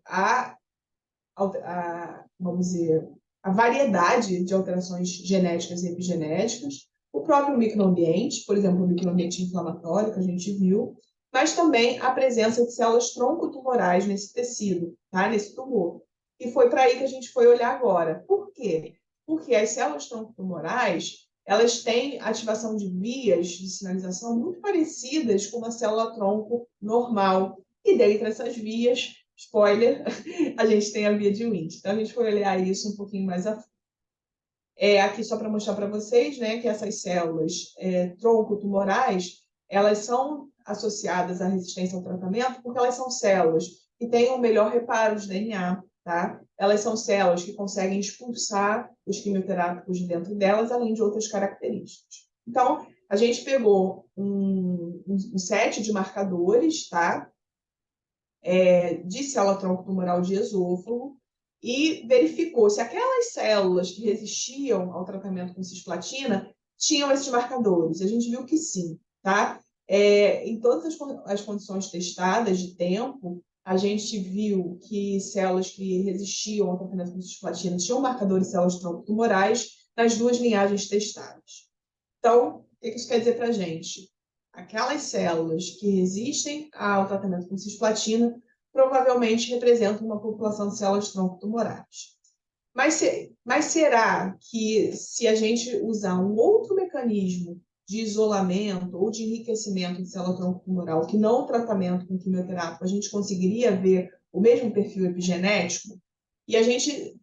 vamos dizer, a variedade de alterações genéticas e epigenéticas, o próprio microambiente, por exemplo, o microambiente inflamatório que a gente viu, mas também a presença de células tronco-tumorais nesse tecido, tá? Nesse tumor. E foi para aí que a gente foi olhar agora. Por quê? Porque as células tronco-tumorais, elas têm ativação de vias de sinalização muito parecidas com uma célula tronco normal. E dentre essas vias, spoiler, a gente tem a via de Wnt. Então, a gente foi olhar isso um pouquinho mais a fundo. Aqui só para mostrar para vocês, né, que essas células tronco-tumorais, elas são associadas à resistência ao tratamento porque elas são células que têm um melhor reparo de DNA, tá? Elas são células que conseguem expulsar os quimioterápicos de dentro delas, além de outras características. Então, a gente pegou um set de marcadores, tá? De célula-tronco tumoral de esôfago e verificou se aquelas células que resistiam ao tratamento com cisplatina tinham esses marcadores. A gente viu que sim, tá? Em todas as condições testadas de tempo, a gente viu que células que resistiam ao tratamento com cisplatina tinham marcadores de células-tronco tumorais nas duas linhagens testadas. Então, o que isso quer dizer para a gente? Aquelas células que resistem ao tratamento com cisplatina provavelmente representam uma população de células tronco-tumorais. Mas será que, se a gente usar um outro mecanismo de isolamento ou de enriquecimento de célula tronco-tumoral, que não o tratamento com quimioterápico, a gente conseguiria ver o mesmo perfil epigenético? E a gente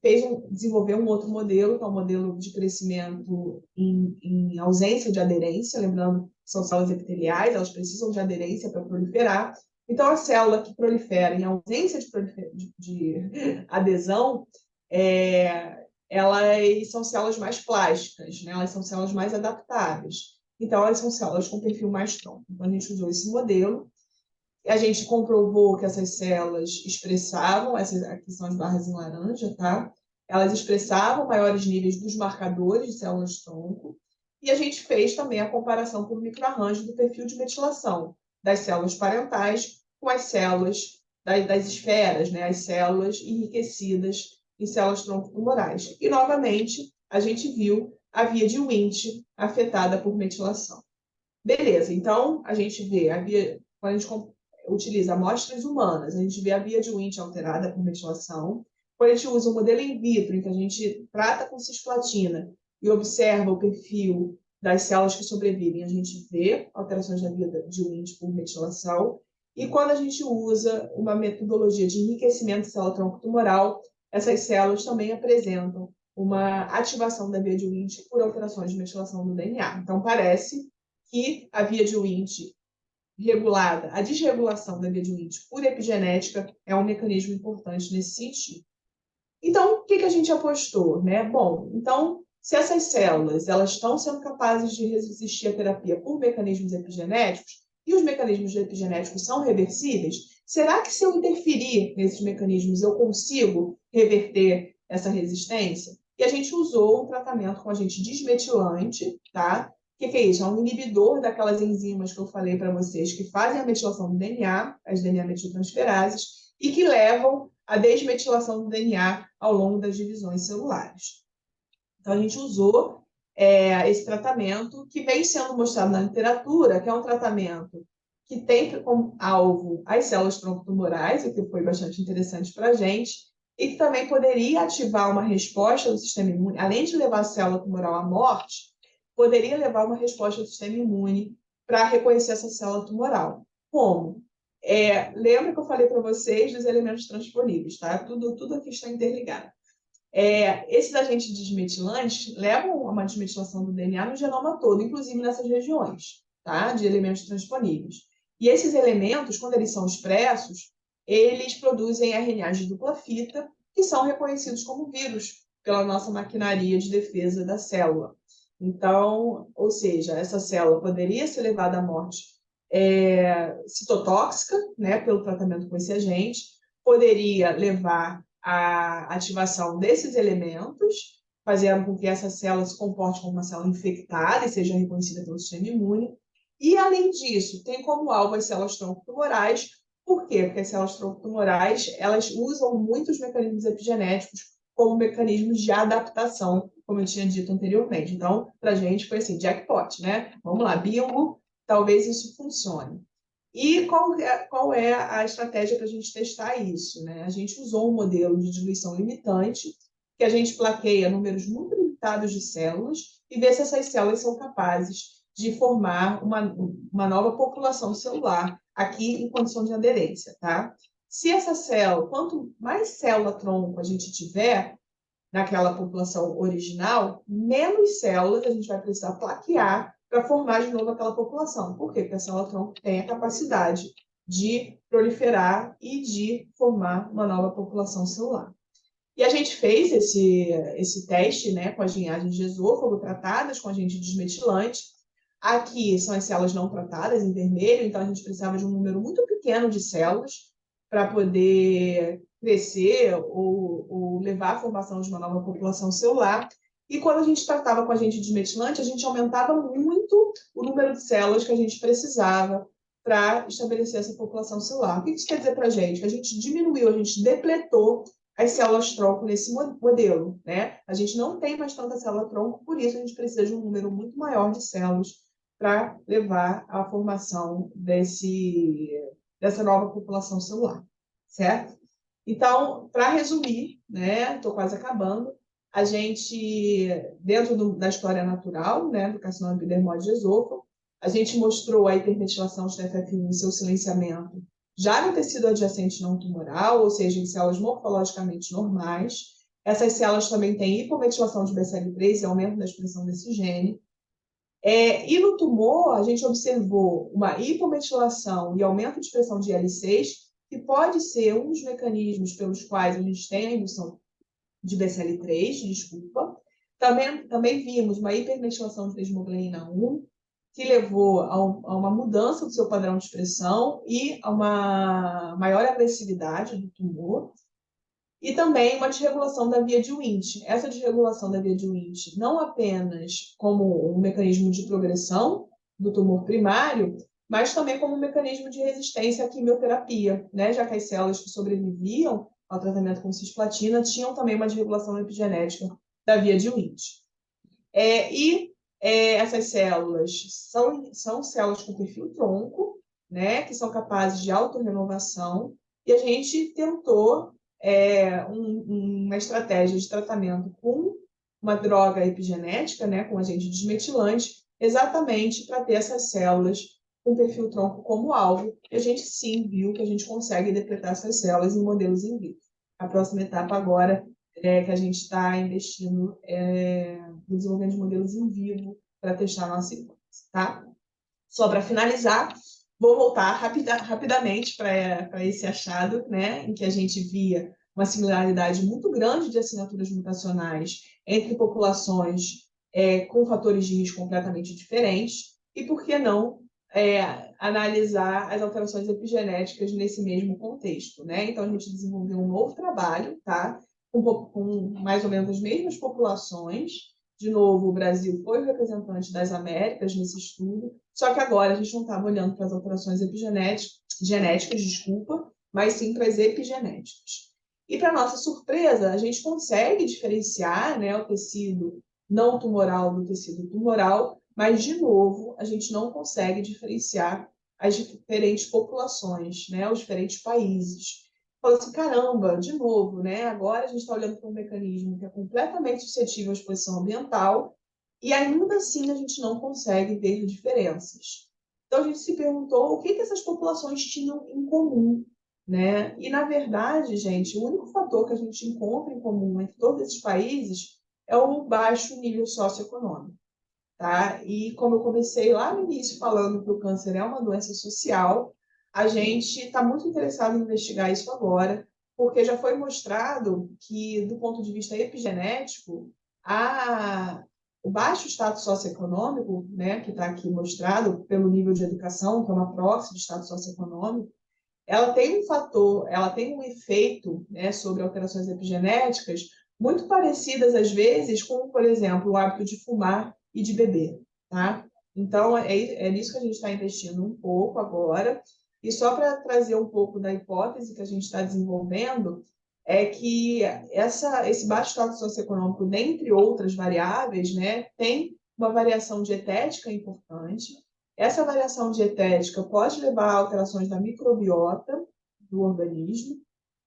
desenvolveu um outro modelo, que é o modelo de crescimento em ausência de aderência, lembrando que são células epiteliais, elas precisam de aderência para proliferar. Então, a célula que prolifera em ausência de adesão, elas são células mais plásticas, né? Elas são células mais adaptáveis. Então, elas são células com perfil mais tronco. Então, a gente usou esse modelo. A gente comprovou que essas células expressavam, essas aqui são as barras em laranja, tá? Elas expressavam maiores níveis dos marcadores de células-tronco, e a gente fez também a comparação por microarranjo do perfil de metilação das células parentais com as células das esferas, né? As células enriquecidas em células-tronco tumorais. E, novamente, a gente viu a via de Wnt afetada por metilação. Beleza, então a gente vê a via, quando a gente utiliza amostras humanas, a gente vê a via de Wnt alterada por metilação. Quando a gente usa o modelo in vitro, em que a gente trata com cisplatina e observa o perfil das células que sobrevivem, a gente vê alterações na via de Wnt por metilação. E quando a gente usa uma metodologia de enriquecimento de célula-tronco tumoral, essas células também apresentam uma ativação da via de Wnt por alterações de metilação do DNA. Então, parece que a via de Wnt regulada, a desregulação da via de Wnt por epigenética é um mecanismo importante nesse sentido. Então, o que a gente apostou, né? Bom, então, se essas células elas estão sendo capazes de resistir à terapia por mecanismos epigenéticos, e os mecanismos epigenéticos são reversíveis, será que, se eu interferir nesses mecanismos, eu consigo reverter essa resistência? E a gente usou um tratamento com agente desmetilante, tá? que é isso? É um inibidor daquelas enzimas que eu falei para vocês, que fazem a metilação do DNA, as DNA-metiltransferases, e que levam à desmetilação do DNA ao longo das divisões celulares. Então, a gente usou esse tratamento, que vem sendo mostrado na literatura, que é um tratamento que tem como alvo as células tronco-tumorais, o que foi bastante interessante para a gente, e que também poderia ativar uma resposta do sistema imune, além de levar a célula tumoral à morte, poderia levar uma resposta do sistema imune para reconhecer essa célula tumoral. Como? Lembra que eu falei para vocês dos elementos transponíveis, tá? Tudo aqui está interligado. Esses agentes desmetilantes levam a uma desmetilação do DNA no genoma todo, inclusive nessas regiões, tá? De elementos transponíveis. E esses elementos, quando eles são expressos, eles produzem RNAs de dupla fita, que são reconhecidos como vírus pela nossa maquinaria de defesa da célula. Então, ou seja, essa célula poderia ser levada à morte citotóxica, né, pelo tratamento com esse agente, poderia levar à ativação desses elementos, fazendo com que essa célula se comporte como uma célula infectada e seja reconhecida pelo sistema imune. E, além disso, tem como alvo as células tronco-tumorais. Por quê? Porque as células tronco-tumorais, elas usam muitos mecanismos epigenéticos como mecanismos de adaptação, como eu tinha dito anteriormente. Então, para a gente foi assim, jackpot, né? Vamos lá, bingo, talvez isso funcione. E qual é a estratégia para a gente testar isso, né? A gente usou um modelo de diluição limitante, que a gente plaqueia números muito limitados de células e vê se essas células são capazes de formar uma nova população celular aqui em condição de aderência, tá? Se essa célula, quanto mais célula-tronco a gente tiver naquela população original, menos células a gente vai precisar plaquear para formar de novo aquela população. Por quê? Porque a célula-tronco tem a capacidade de proliferar e de formar uma nova população celular. E a gente fez esse teste, né, com as linhagens de esôfago tratadas com agente desmetilante. Aqui são as células não tratadas, em vermelho, então a gente precisava de um número muito pequeno de células para poder crescer ou levar à formação de uma nova população celular. E quando a gente tratava com agente desmetilante, a gente aumentava muito o número de células que a gente precisava para estabelecer essa população celular. O que isso quer dizer para a gente? Que a gente diminuiu, a gente depletou as células-tronco nesse modelo, né? A gente não tem mais tanta célula-tronco, por isso a gente precisa de um número muito maior de células para levar à formação dessa nova população celular, certo? Então, para resumir, né, estou quase acabando, a gente, dentro da história natural, né, do carcinoma epidermoide de esôfago, a gente mostrou a hipermetilação de TFF1 e seu silenciamento já no tecido adjacente não tumoral, ou seja, em células morfologicamente normais. Essas células também têm hipometilação de BCL3 e aumento da expressão desse gene. E no tumor, a gente observou uma hipometilação e aumento de expressão de IL-6, que pode ser um dos mecanismos pelos quais a gente tem a indução de BCL3, desculpa. Também vimos uma hipermetilação de desmogleina 1, que levou a uma mudança do seu padrão de expressão e a uma maior agressividade do tumor. E também uma desregulação da via de Wnt. Essa desregulação da via de Wnt não apenas como um mecanismo de progressão do tumor primário, mas também como um mecanismo de resistência à quimioterapia, né? Já que as células que sobreviviam ao tratamento com cisplatina tinham também uma desregulação epigenética da via de Wnt. Essas células são células com perfil tronco, né? Que são capazes de autorrenovação, e a gente tentou uma estratégia de tratamento com uma droga epigenética, né, com agente desmetilante, exatamente para ter essas células com perfil tronco como alvo. E a gente sim viu que a gente consegue depletar essas células em modelos in vitro. A próxima etapa agora é que a gente está investindo no desenvolvimento de modelos in vivo para testar a nossa hipótese, tá? Só para finalizar, vou voltar rapidamente para esse achado, né, em que a gente via uma similaridade muito grande de assinaturas mutacionais entre populações com fatores de risco completamente diferentes, e por que não analisar as alterações epigenéticas nesse mesmo contexto, né? Então, a gente desenvolveu um novo trabalho, tá? Com mais ou menos as mesmas populações, De novo, o Brasil foi o representante das Américas nesse estudo, só que agora a gente não estava olhando para as alterações genéticas, desculpa, mas sim para as epigenéticas. E, para nossa surpresa, a gente consegue diferenciar, né, o tecido não tumoral do tecido tumoral, mas, de novo, a gente não consegue diferenciar as diferentes populações, né, os diferentes países. Fala assim, caramba, de novo, né, agora a gente está olhando para um mecanismo que é completamente suscetível à exposição ambiental e ainda assim a gente não consegue ver diferenças. Então, a gente se perguntou o que essas populações tinham em comum, né? E, na verdade, gente, o único fator que a gente encontra em comum entre todos esses países é o baixo nível socioeconômico, tá? E como eu comecei lá no início falando que o câncer é uma doença social, a gente está muito interessado em investigar isso agora, porque já foi mostrado que, do ponto de vista epigenético, o baixo status socioeconômico, né, que está aqui mostrado pelo nível de educação, que é uma proxy de status socioeconômico, ela tem um fator, ela tem um efeito, né, sobre alterações epigenéticas muito parecidas, às vezes, com, por exemplo, o hábito de fumar e de beber, tá? Então, é nisso que a gente está investindo um pouco agora. E só para trazer um pouco da hipótese que a gente está desenvolvendo, é que esse baixo status socioeconômico, dentre outras variáveis, né, tem uma variação dietética importante. Essa variação dietética pode levar a alterações da microbiota do organismo,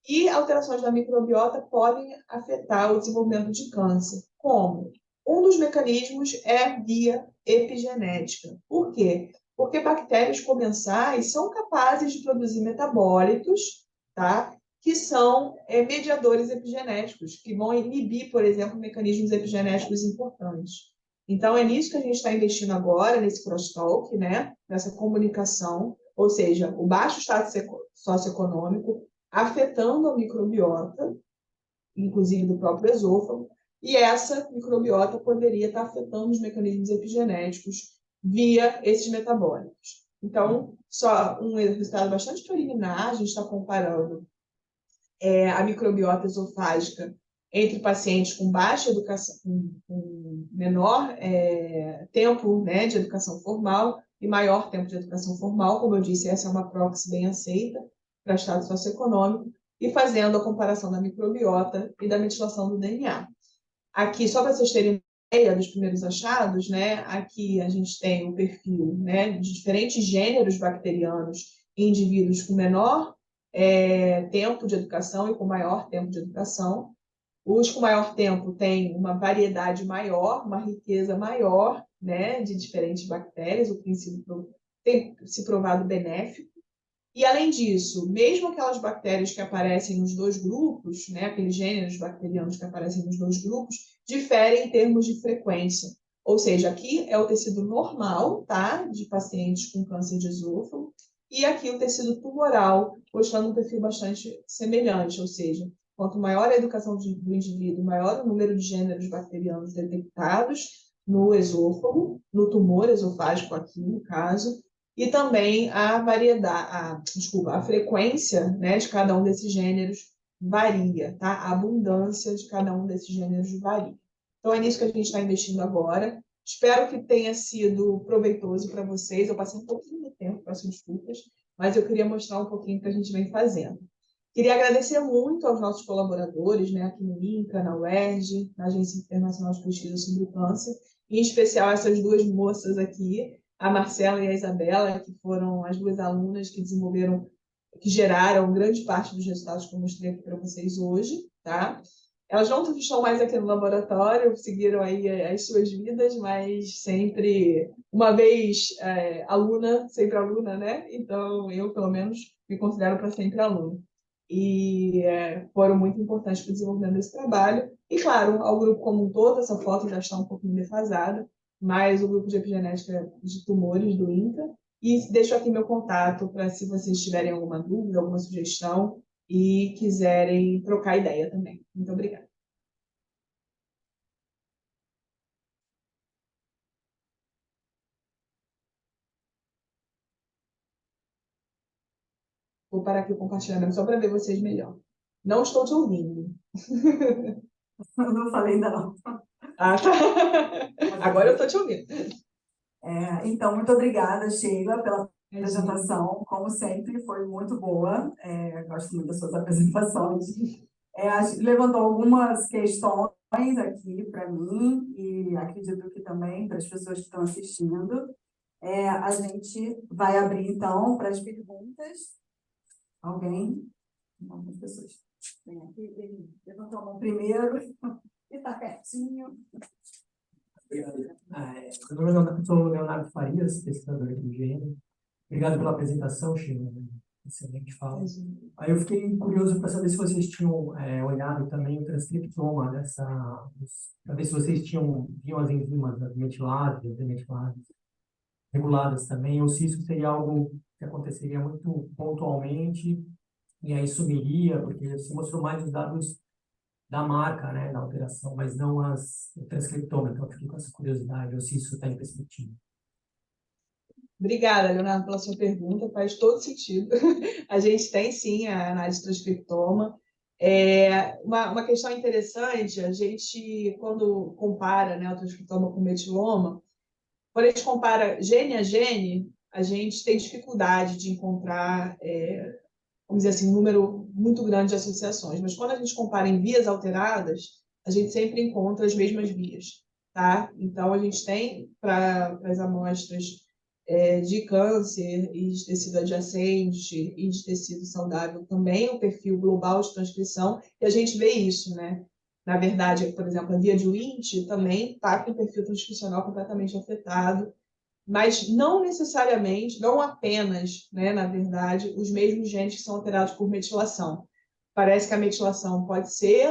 e alterações da microbiota podem afetar o desenvolvimento de câncer. Como? Um dos mecanismos é via epigenética. Por quê? Porque bactérias comensais são capazes de produzir metabólitos, tá? Que são mediadores epigenéticos, que vão inibir, por exemplo, mecanismos epigenéticos importantes. Então, é nisso que a gente está investindo agora, nesse crosstalk, né? Nessa comunicação, ou seja, o baixo status socioeconômico afetando a microbiota, inclusive do próprio esôfago, e essa microbiota poderia estar afetando os mecanismos epigenéticos via esses metabólicos. Então, só um resultado bastante preliminar, a gente está comparando a microbiota esofágica entre pacientes com baixa educação, com menor tempo, né, de educação formal e maior tempo de educação formal. Como eu disse, essa é uma proxy bem aceita para estado socioeconômico, e fazendo a comparação da microbiota e da metilação do DNA. Aqui, só para vocês terem ideia dos primeiros achados, né, aqui a gente tem um perfil, né, de diferentes gêneros bacterianos em indivíduos com menor tempo de educação e com maior tempo de educação. Os com maior tempo têm uma variedade maior, uma riqueza maior, né, de diferentes bactérias, o que tem se provado benéfico. E, além disso, mesmo aquelas bactérias que aparecem nos dois grupos, né, aqueles gêneros bacterianos que aparecem nos dois grupos, diferem em termos de frequência. Ou seja, aqui é o tecido normal, tá, de pacientes com câncer de esôfago, e aqui o tecido tumoral, mostrando um perfil bastante semelhante, ou seja, quanto maior a educação do indivíduo, maior o número de gêneros bacterianos detectados no esôfago, no tumor esofágico aqui, no caso, e também a frequência, né, de cada um desses gêneros varia, tá? A abundância de cada um desses gêneros varia. Então, é nisso que a gente está investindo agora. Espero que tenha sido proveitoso para vocês. Eu passei um pouquinho de tempo, peço desculpas, mas eu queria mostrar um pouquinho o que a gente vem fazendo. Queria agradecer muito aos nossos colaboradores, né, aqui no INCA, na UERJ, na Agência Internacional de Pesquisa sobre o Câncer, e em especial essas duas moças aqui, a Marcela e a Isabela, que foram as duas alunas que desenvolveram, que geraram grande parte dos resultados que eu mostrei aqui para vocês hoje, tá? Elas não estão mais aqui no laboratório, seguiram aí as suas vidas, mas sempre, uma vez aluna, sempre aluna, né? Então, eu, pelo menos, me considero para sempre aluna. E foram muito importantes para o desenvolvimento desse trabalho. E, claro, ao grupo como um todo, essa foto já está um pouquinho defasada, mas o grupo de epigenética de tumores do INCA. E deixo aqui meu contato para, se vocês tiverem alguma dúvida, alguma sugestão e quiserem trocar ideia também. Muito obrigada. Vou parar aqui o compartilhamento só para ver vocês melhor. Não estou te ouvindo. Não falei não. Ah, tá. Agora eu estou te ouvindo. Então, muito obrigada, Sheila, pela apresentação. Como sempre, foi muito boa. Gosto muito das suas apresentações. Acho que levantou algumas questões aqui para mim e acredito que também para as pessoas que estão assistindo. A gente vai abrir, então, para as perguntas. Alguém? Algumas pessoas. Vem aqui, ele levantou a mão primeiro e está pertinho. Obrigado. Meu nome é Leonardo Farias, pesquisador aqui do IGN. Obrigado pela apresentação, Sheila. Excelente fala. Aí eu fiquei curioso para saber se vocês tinham olhado também o transcriptoma para ver se vocês viam as enzimas, as metiladas, as demetiladas reguladas também, ou se isso seria algo que aconteceria muito pontualmente e aí sumiria, porque você mostrou mais os dados da marca, né, da alteração, mas não o transcriptoma. Então, eu fiquei com essa curiosidade, ou se isso está em perspectiva. Obrigada, Leonardo, pela sua pergunta, faz todo sentido. A gente tem, sim, a análise de transcriptoma. Uma questão interessante, a gente, quando compara, né, o transcriptoma com o metiloma, quando a gente compara gene a gene, a gente tem dificuldade de encontrar, vamos dizer assim, um número muito grande de associações. Mas quando a gente compara em vias alteradas, a gente sempre encontra as mesmas vias, tá? Então, a gente tem, para as amostras de câncer e de tecido adjacente e de tecido saudável também o perfil global de transcrição, e a gente vê isso, né? Na verdade, por exemplo, a via de Wnt também está com o perfil transcricional completamente afetado, mas não necessariamente, não apenas, né, na verdade, os mesmos genes que são alterados por metilação. Parece que a metilação pode ser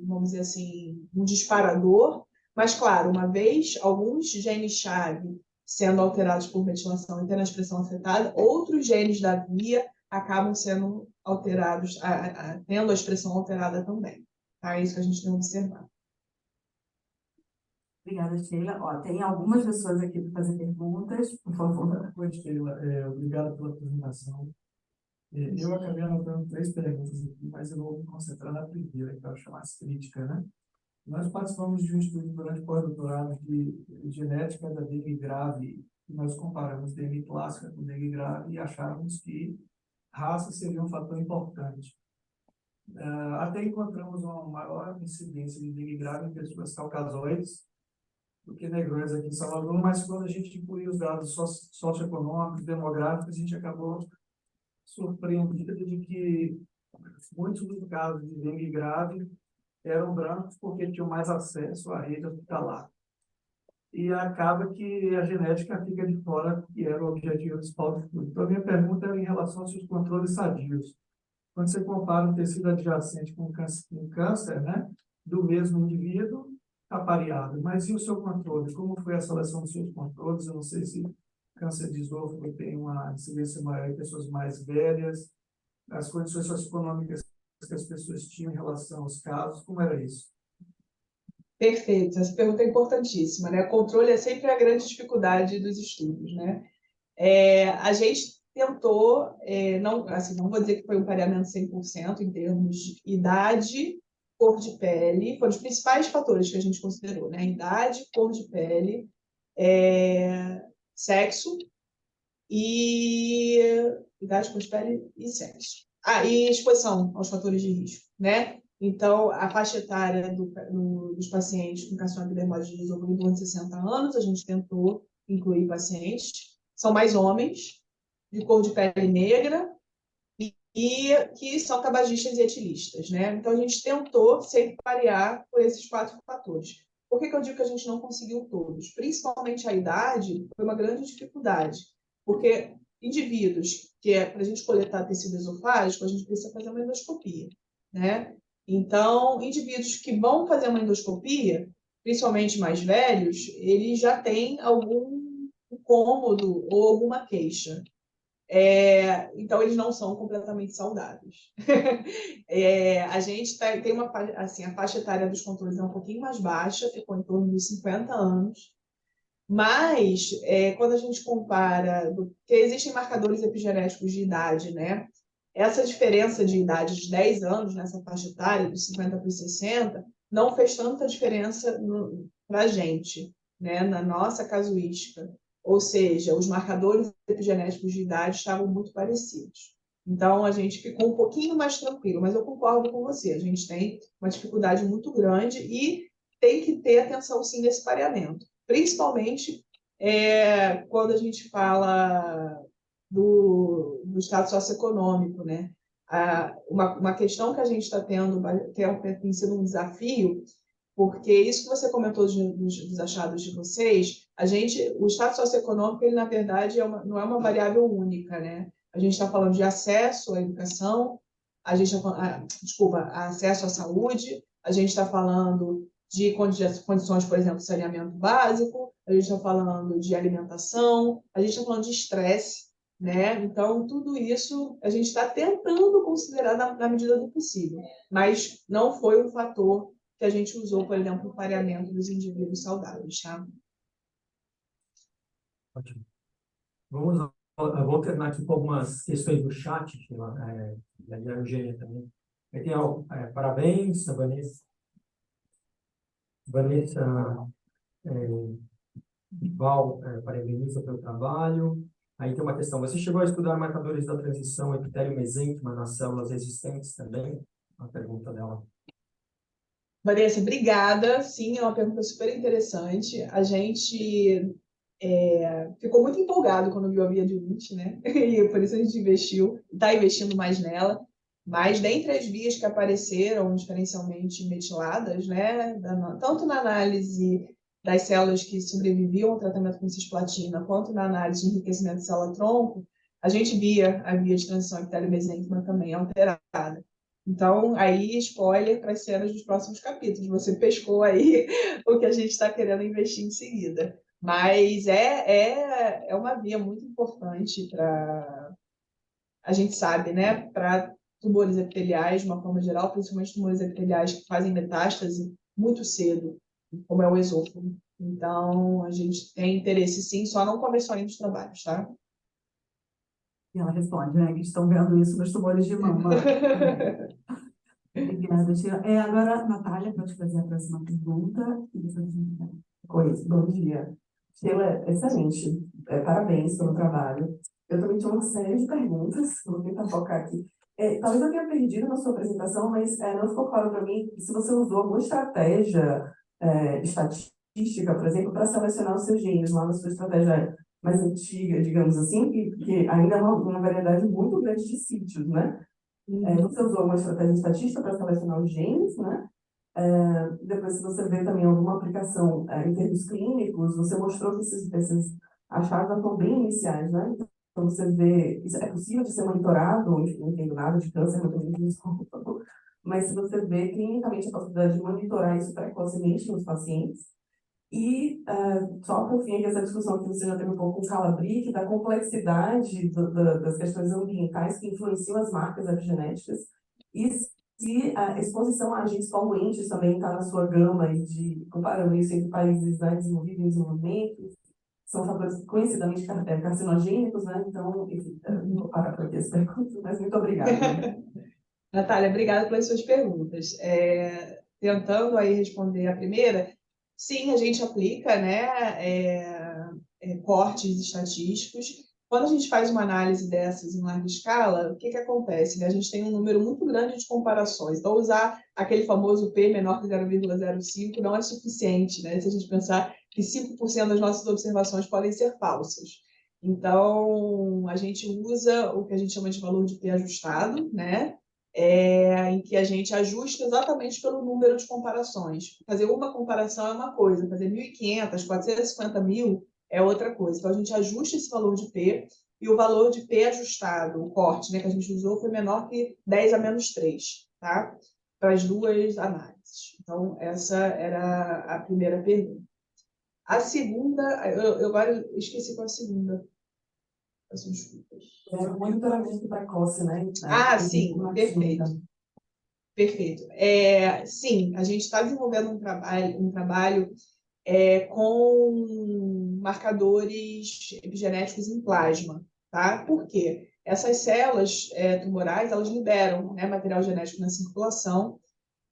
vamos dizer assim, um disparador, mas, claro, uma vez alguns genes-chave sendo alterados por metilação e tendo a expressão afetada, outros genes da via acabam sendo alterados, tendo a expressão alterada também. Tá? É isso que a gente tem observado. Obrigada, Sheila. Tem algumas pessoas aqui para fazer perguntas, por favor. Oi, Sheila. Obrigado pela apresentação. Eu acabei anotando 3 perguntas aqui, mas eu vou me concentrar na primeira, que eu acho mais crítica, né? Nós participamos de um estudo durante o pós-doutorado de genética da dengue grave, e nós comparamos dengue clássica com dengue grave e achávamos que raça seria um fator importante. Até encontramos uma maior incidência de dengue grave em pessoas caucasoides do que negrões aqui em Salvador, mas quando a gente incluiu os dados socioeconômicos, demográficos, a gente acabou surpreendido de que muitos dos casos de dengue grave eram brancos porque tinham mais acesso à rede hospitalar. E acaba que a genética fica de fora, que era o objetivo principal do estudo. Então, a minha pergunta é em relação aos seus controles sadios. Quando você compara um tecido adjacente com câncer, né, do mesmo indivíduo, está pareado. Mas e o seu controle? Como foi a seleção dos seus controles? Eu não sei se câncer de esôfago tem uma incidência maior em pessoas mais velhas, as condições socioeconômicas que as pessoas tinham em relação aos casos, como era isso? Perfeito, essa pergunta é importantíssima, né? O controle é sempre a grande dificuldade dos estudos, né? A gente tentou, não, assim, não vou dizer que foi um pareamento 100% em termos de idade, cor de pele, foram os principais fatores que a gente considerou, né? Idade, cor de pele, sexo e idade, cor de pele e sexo. E exposição aos fatores de risco, né? Então, a faixa etária dos pacientes com carcinoma epidermóide de esôfago de 60 anos, a gente tentou incluir pacientes, são mais homens, de cor de pele negra, e que são tabagistas e etilistas, né? Então, a gente tentou sempre parear por esses 4 fatores. Por que eu digo que a gente não conseguiu todos? Principalmente a idade foi uma grande dificuldade, porque indivíduos que para a gente coletar tecido esofágico, a gente precisa fazer uma endoscopia, né? Então, indivíduos que vão fazer uma endoscopia, principalmente mais velhos, eles já têm algum incômodo ou alguma queixa. Então, eles não são completamente saudáveis. A gente tem uma, assim, a faixa etária dos controles é um pouquinho mais baixa, ficou em torno dos 50 anos, mas quando a gente compara, porque existem marcadores epigenéticos de idade, né? Essa diferença de idade de 10 anos nessa faixa etária, dos 50 para os 60, não fez tanta diferença para a gente, né, na nossa casuística. Ou seja, os marcadores epigenéticos de idade estavam muito parecidos. Então, a gente ficou um pouquinho mais tranquilo, mas eu concordo com você, a gente tem uma dificuldade muito grande e tem que ter atenção, sim, nesse pareamento. Principalmente quando a gente fala do estado socioeconômico, né? Uma questão que a gente está tendo, que tem sido um desafio, porque isso que você comentou dos achados de vocês, o estado socioeconômico, ele, na verdade, não é uma variável única, né? A gente está falando de acesso à educação, a gente desculpa, acesso à saúde, a gente está falando de condições, por exemplo, de saneamento básico, a gente está falando de alimentação, a gente está falando de estresse, né? Então, tudo isso a gente está tentando considerar na medida do possível, mas não foi um fator que a gente usou, por exemplo, o pareamento dos indivíduos saudáveis, tá? Ótimo. Eu vou terminar aqui com algumas questões do chat, e a Eugênia também. Aqui, parabéns, a Vanessa. Val, parabeniza pelo trabalho. Aí tem uma questão, você chegou a estudar marcadores da transição epitélio-mesênquima nas células existentes também? Uma pergunta dela. Vanessa, obrigada. Sim, é uma pergunta super interessante. A gente ficou muito empolgado quando viu a via de Wundt, né? E por isso a gente está investindo mais nela. Mas dentre as vias que apareceram diferencialmente metiladas, né, tanto na análise das células que sobreviviam ao tratamento com cisplatina, quanto na análise de enriquecimento de célula-tronco, a gente via a via de transição epitélio-mesênquima também alterada. Então, aí, spoiler para as cenas dos próximos capítulos. Você pescou aí o que a gente está querendo investir em seguida. Mas é uma via muito importante para, a gente sabe, né, para tumores epiteliais, de uma forma geral, principalmente tumores epiteliais que fazem metástase muito cedo, como é o esôfago. Então, a gente tem interesse, sim, só não começou ainda os trabalhos, tá? E ela responde, né, que estão vendo isso nos tumores de mama. Obrigada, tia. Agora, Natália, pode fazer a próxima pergunta. Oi, bom dia. Sheila, excelente. Parabéns pelo trabalho. Eu também tinha uma série de perguntas, vou tentar focar aqui. Talvez eu tenha perdido na sua apresentação, mas não ficou claro para mim se você usou alguma estratégia estatística, por exemplo, para selecionar os seus genes lá na sua estratégia mais antiga, digamos assim, que ainda é uma variedade muito grande de sítios, né? Você usou uma estratégia estatística para selecionar os genes, né? Depois, se você vê também alguma aplicação em termos clínicos, você mostrou que esses achados estão bem iniciais, né? Então, você vê, isso é possível de ser monitorado, enfim, não entendo nada de câncer, muito bem, desculpa, mas se você vê clinicamente a possibilidade de monitorar isso precocemente nos pacientes. E, só por fim, essa discussão que você já teve um pouco com o Calabric, da complexidade das questões ambientais que influenciam as marcas epigenéticas, e se a exposição a agentes poluentes também está na sua gama, e comparando isso entre países desenvolvidos e em desenvolvimento, são fatores conhecidamente carcinogênicos, né? Então, enfim, vou parar por aqui as perguntas, mas muito obrigada. Natália, obrigada pelas suas perguntas. Tentando aí responder a primeira, sim, a gente aplica, né, cortes estatísticos. Quando a gente faz uma análise dessas em larga escala, o que acontece? Né? A gente tem um número muito grande de comparações. Então, usar aquele famoso P menor que 0,05 não é suficiente, né? Se a gente pensar que 5% das nossas observações podem ser falsas. Então, a gente usa o que a gente chama de valor de P ajustado, né? Em que a gente ajusta exatamente pelo número de comparações. Fazer uma comparação é uma coisa, fazer 1.500, 450 mil é outra coisa. Então, a gente ajusta esse valor de P, e o valor de P ajustado, o corte, né, que a gente usou, foi menor que 10 a menos 3, tá? Para as duas análises. Então, essa era a primeira pergunta. A segunda, eu agora esqueci qual a segunda. Peço desculpas. O monitoramento precoce, né? Sim, perfeito. Perfeito. Sim, a gente está desenvolvendo um trabalho com marcadores epigenéticos em plasma, tá? Por quê? Essas células tumorais, elas liberam, né, material genético na circulação,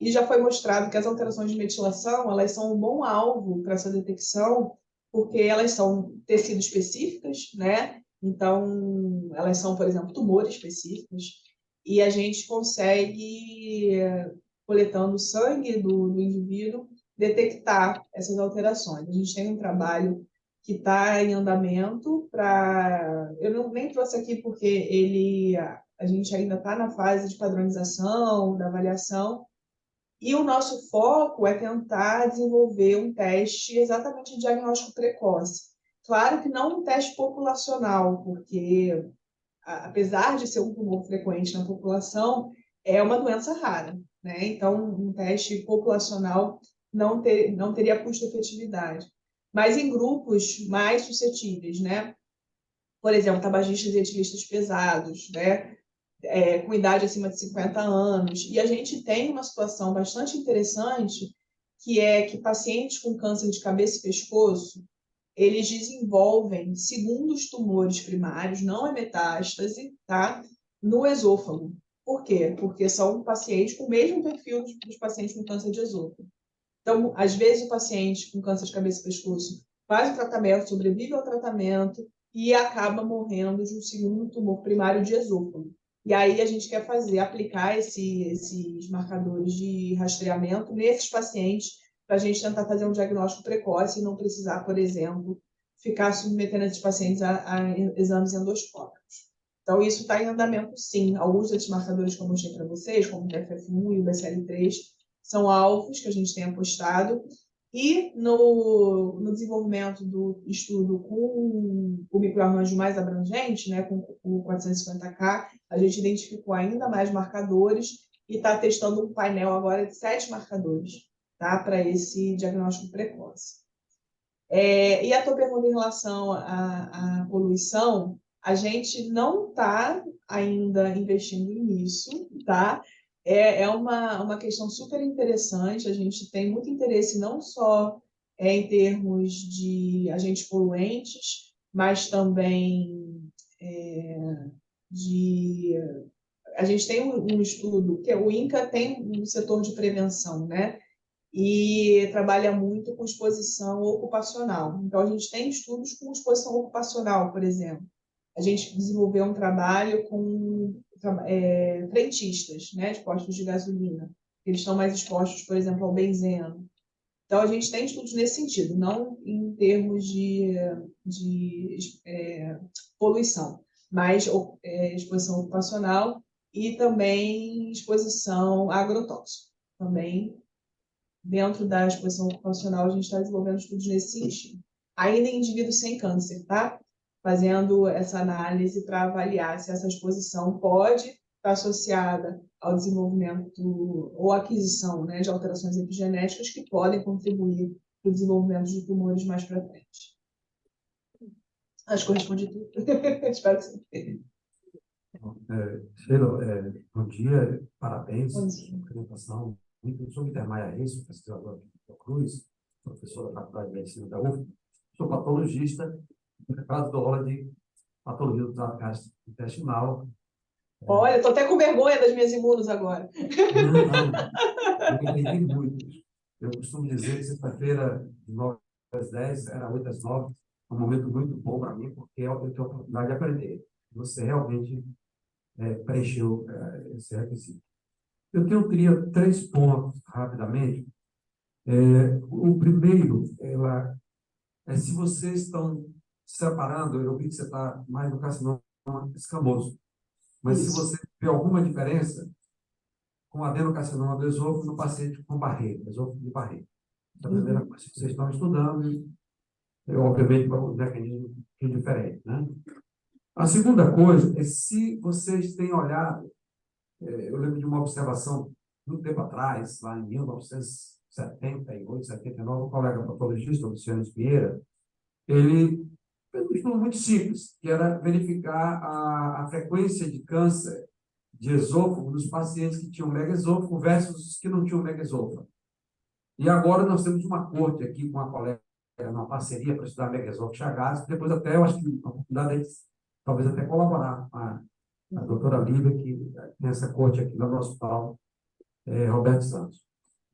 e já foi mostrado que as alterações de metilação, elas são um bom alvo para essa detecção, porque elas são tecido específicas, né? Então, elas são, por exemplo, tumores específicos, e a gente consegue, coletando o sangue do indivíduo, detectar essas alterações. A gente tem um trabalho que está em andamento para... Eu nem trouxe aqui porque a gente ainda está na fase de padronização, da avaliação, e o nosso foco é tentar desenvolver um teste exatamente de diagnóstico precoce. Claro que não um teste populacional, porque, apesar de ser um tumor frequente na população, é uma doença rara, né? Então, um teste populacional não teria custo-efetividade. Mas em grupos mais suscetíveis, né? Por exemplo, tabagistas e etilistas pesados, né? Com idade acima de 50 anos. E a gente tem uma situação bastante interessante, que é que pacientes com câncer de cabeça e pescoço, eles desenvolvem segundos tumores primários, não é metástase, tá? No esôfago. Por quê? Porque são pacientes com o mesmo perfil dos pacientes com câncer de esôfago. Então, às vezes, o paciente com câncer de cabeça e pescoço faz o tratamento, sobrevive ao tratamento e acaba morrendo de um segundo tumor primário de esôfago. E aí a gente quer aplicar esses marcadores de rastreamento nesses pacientes para a gente tentar fazer um diagnóstico precoce e não precisar, por exemplo, ficar submetendo esses pacientes a exames endoscópicos. Então, isso está em andamento, sim. Alguns desses marcadores que eu mostrei para vocês, como o TFF1 e o BCL3, são alvos que a gente tem apostado. E no desenvolvimento do estudo com o microarranjo mais abrangente, né, com o 450K, a gente identificou ainda mais marcadores e está testando um painel agora de 7 marcadores, tá, para esse diagnóstico precoce. E a tua pergunta em relação à poluição, a gente não está ainda investindo nisso, tá? É uma questão super interessante, a gente tem muito interesse não só em termos de agentes poluentes, mas também a gente tem um estudo, que o INCA tem um setor de prevenção, né? E trabalha muito com exposição ocupacional. Então, a gente tem estudos com exposição ocupacional, por exemplo. A gente desenvolveu um trabalho com frentistas, né, de postos de gasolina. Eles estão mais expostos, por exemplo, ao benzeno. Então, a gente tem estudos nesse sentido, não em termos de poluição, mas exposição ocupacional e também exposição a agrotóxico. Também, dentro da exposição ocupacional, a gente está desenvolvendo estudos nesse sentido. Ainda em indivíduos sem câncer, tá? Fazendo essa análise para avaliar se essa exposição pode estar associada ao desenvolvimento ou aquisição, né, de alterações epigenéticas que podem contribuir para o desenvolvimento de tumores mais para frente. Acho que eu respondi tudo. Espero que sim. Sheila, bom dia, parabéns Bom dia. pela apresentação. Sou Intermaia Reis, pesquisador aqui do Cruz, professor da Faculdade de Medicina da UF. Sou patologista, dou aula de patologia do trato gastrointestinal. Olha, estou até com vergonha das minhas imunos agora. Não, eu entendi muito. Eu costumo dizer que sexta-feira, de 9 às 10, era 8 às 9, um momento muito bom para mim, porque eu tenho a oportunidade de aprender. Você realmente preencheu esse requisito. Eu teria 3 pontos, rapidamente. O primeiro é se vocês estão separando, eu vi que você está mais no carcinoma escamoso, mas se você vê alguma diferença com adenocarcinoma do esôfago no paciente com barreira, esôfago de barreira. Essa é a primeira coisa que vocês estão estudando, obviamente, um mecanismo um pouquinho diferente, né? A segunda coisa é se vocês têm olhado, eu lembro de uma observação muito tempo atrás, lá em 1978, 79, um colega patologista, o Luciano Vieira, ele fez um estudo muito simples, que era verificar a frequência de câncer de esôfago nos pacientes que tinham megaesôfago versus os que não tinham megaesôfago. E agora nós temos uma corte aqui com a colega, uma parceria para estudar megaesôfago Chagas, depois até eu acho que a oportunidade de talvez até colaborar com a doutora Lívia, que tem essa corte aqui no nosso hospital, Roberto Santos.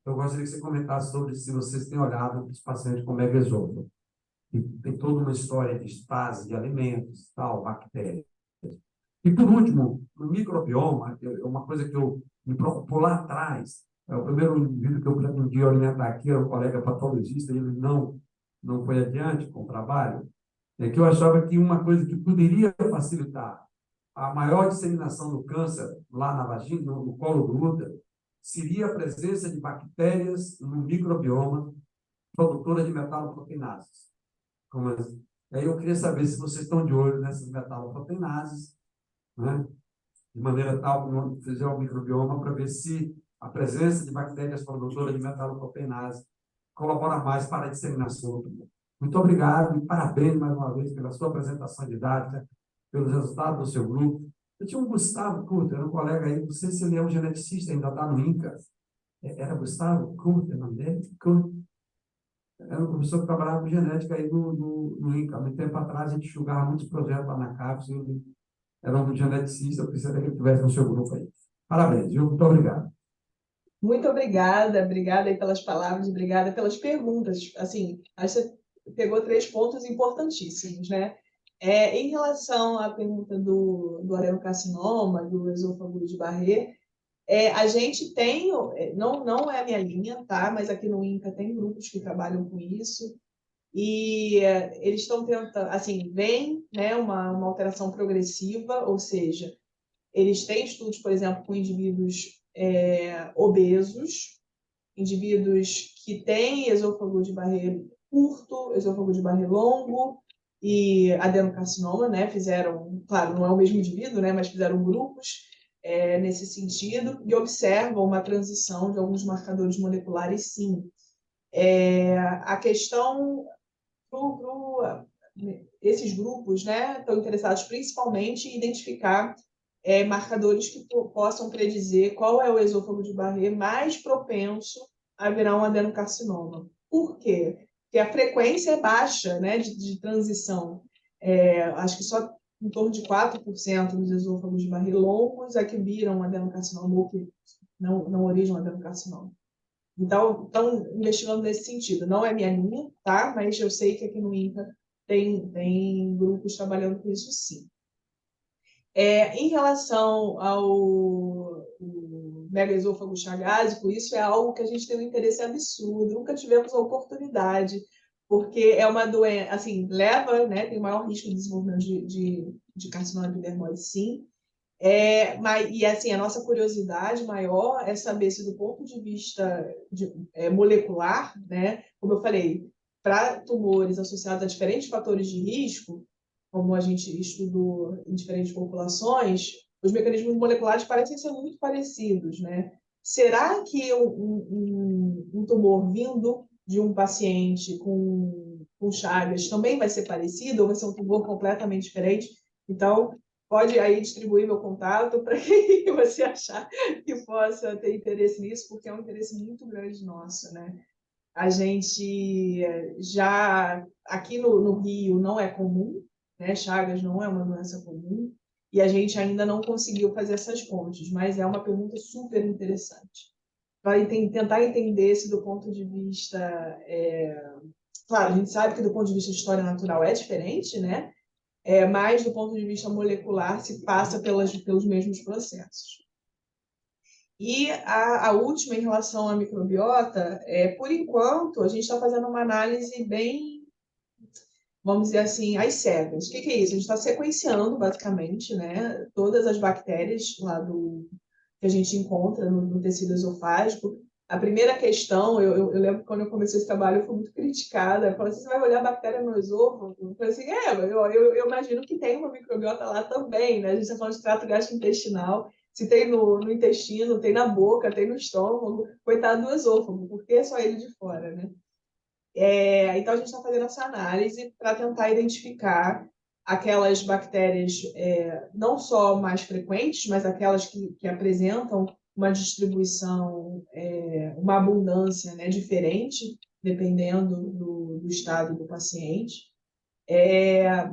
eu gostaria que você comentasse sobre se vocês têm olhado os pacientes com megaesôfago. E tem toda uma história de estase de alimentos, tal, bactérias. E, por último, o microbioma, é uma coisa que me preocupou lá atrás. O primeiro vídeo que eu pretendi orientar aqui era um colega patologista, e ele não foi adiante com o trabalho, é que eu achava que uma coisa que poderia facilitar a maior disseminação do câncer lá na vagina, no colo do útero, seria a presença de bactérias no microbioma produtora de metaloproteinases. Aí eu queria saber se vocês estão de olho nessas metaloproteinases, né? De maneira tal que não fizer o microbioma, para ver se a presença de bactérias produtoras de metaloproteinase colabora mais para a disseminação do tumor. Muito obrigado e parabéns mais uma vez pela sua apresentação didática, pelos resultados do seu grupo. Eu tinha um Gustavo Curto, era um colega aí, não sei se ele é um geneticista, ainda está no INCA. Era Gustavo Curto, o nome dele? Curto. Era um professor que trabalhava com genética aí no INCA. Há muito tempo atrás, a gente julgava muitos projetos lá na CAPES, ele era um geneticista, eu precisaria que ele estivesse no seu grupo aí. Parabéns, viu? Muito obrigado. Muito obrigada aí pelas palavras, obrigada pelas perguntas. Assim, acho que você pegou 3 pontos importantíssimos, né? Em relação à pergunta do adenocarcinoma, do esôfago de Barré, a gente tem, não é a minha linha, tá? Mas aqui no INCA tem grupos que trabalham com isso, e eles estão tentando, assim, vem, né, uma alteração progressiva, ou seja, eles têm estudos, por exemplo, com indivíduos obesos, indivíduos que têm esôfago de Barré curto, esôfago de Barré longo e adenocarcinoma, né? Fizeram, claro, não é o mesmo indivíduo, né? Mas fizeram grupos nesse sentido e observam uma transição de alguns marcadores moleculares, sim. A questão esses grupos, né, estão interessados principalmente em identificar marcadores que possam predizer qual é o esôfago de Barré mais propenso a virar um adenocarcinoma. Por quê? Porque a frequência é baixa, né, de transição. Acho que só em torno de 4% dos esôfagos de Barré longos é que viram um adenocarcinoma ou que não originam um adenocarcinoma. Então, estão investigando nesse sentido. Não é minha linha, tá? Mas eu sei que aqui no INCA tem grupos trabalhando com isso, sim. Em relação ao megaesôfago chagásico, isso é algo que a gente tem um interesse absurdo. Nunca tivemos a oportunidade, porque é uma doença, assim, leva, né? Tem maior risco de desenvolvimento de carcinoma epidermoide, sim. E assim, a nossa curiosidade maior é saber se do ponto de vista molecular, né, como eu falei, para tumores associados a diferentes fatores de risco, como a gente estudou em diferentes populações, os mecanismos moleculares parecem ser muito parecidos, né? Será que um tumor vindo de um paciente com Chagas também vai ser parecido ou vai ser um tumor completamente diferente? Então, pode aí distribuir meu contato para quem você achar que possa ter interesse nisso, porque é um interesse muito grande nosso, né? A gente já, aqui no Rio, não é comum, né? Chagas não é uma doença comum, e a gente ainda não conseguiu fazer essas pontes, mas é uma pergunta super interessante. Para tentar entender se do ponto de vista... Claro, a gente sabe que do ponto de vista de história natural é diferente, né? Mas do ponto de vista molecular se passa pelos mesmos processos. E a última, em relação à microbiota, por enquanto, a gente está fazendo uma análise bem, vamos dizer assim, às cegas. O que é isso? A gente está sequenciando, basicamente, né, todas as bactérias lá que a gente encontra no tecido esofágico. A primeira questão, eu lembro que quando eu comecei esse trabalho, eu fui muito criticada. Eu falei assim, você vai olhar a bactéria no esôfago? Eu falei assim, eu imagino que tem uma microbiota lá também, né? A gente está falando de trato gastrointestinal. Se tem no intestino, tem na boca, tem no estômago, coitado do esôfago, porque é só ele de fora, né? Então, a gente está fazendo essa análise para tentar identificar aquelas bactérias não só mais frequentes, mas aquelas que apresentam uma distribuição, uma abundância, né, diferente, dependendo do estado do paciente,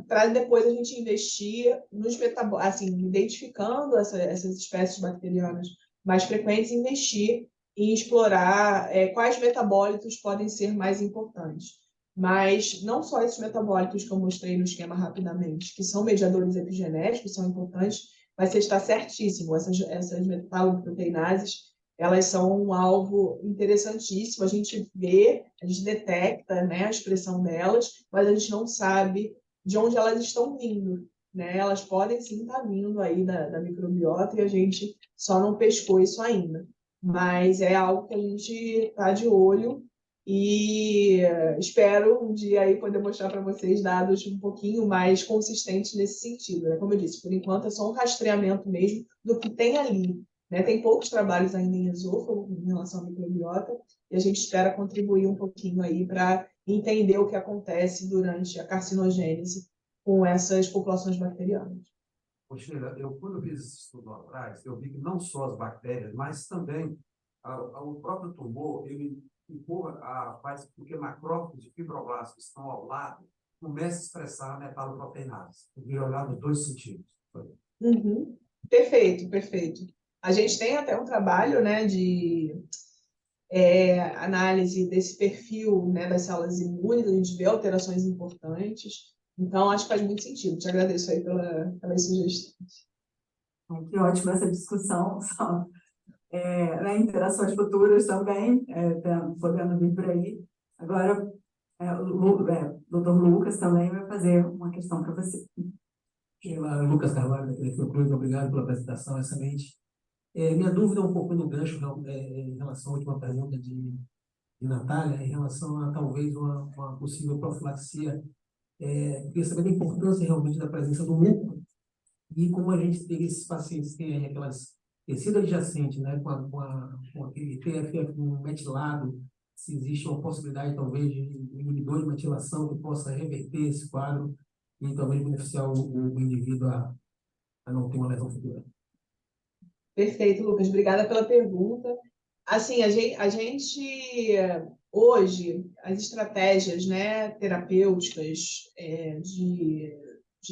para depois a gente investir nos assim, identificando essas espécies bacterianas mais frequentes, investir em explorar quais metabólitos podem ser mais importantes. Mas não só esses metabólitos que eu mostrei no esquema rapidamente, que são mediadores epigenéticos, são importantes, mas você está certíssimo, essas metaloproteinases, elas são um alvo interessantíssimo, a gente vê, a gente detecta, né, a expressão delas, mas a gente não sabe de onde elas estão vindo, né? Elas podem sim estar vindo aí da microbiota e a gente só não pescou isso ainda. Mas é algo que a gente está de olho e espero um dia aí poder mostrar para vocês dados um pouquinho mais consistentes nesse sentido, né? Como eu disse, por enquanto é só um rastreamento mesmo do que tem ali, né? Tem poucos trabalhos ainda em esôfago em relação à microbiota e a gente espera contribuir um pouquinho aí para entender o que acontece durante a carcinogênese com essas populações bacterianas. Sheila, quando eu fiz esse estudo lá atrás, eu vi que não só as bactérias, mas também o próprio tumor, ele empurra porque macrófagos e fibroblastos que estão ao lado começam a expressar a metaloproteinase. Eu queria olhar nos dois sentidos. Uhum. Perfeito, perfeito. A gente tem até um trabalho, né, de análise desse perfil, né, das células imunes, a gente vê alterações importantes. Então, acho que faz muito sentido. Te agradeço aí pelas sugestões. Que ótima essa discussão, só, né, interações futuras também, podendo vir por aí. Agora, o Dr. Lucas também vai fazer uma questão para você. Sheila, Lucas Carvalho, da Fiocruz, obrigado pela apresentação, excelente. Minha dúvida é um pouco no gancho em relação à última pergunta de Natália, em relação a talvez uma possível profilaxia. Queria saber da importância realmente da presença do lúpulo e como a gente tem esses pacientes têm aí aquelas tecido adjacente, né, com aquele TFF1 metilado, se existe uma possibilidade talvez de um inibidor de metilação que possa reverter esse quadro e talvez beneficiar o indivíduo a não ter uma lesão futura. Perfeito, Lucas. Obrigada pela pergunta. Assim, hoje, as estratégias, né, terapêuticas de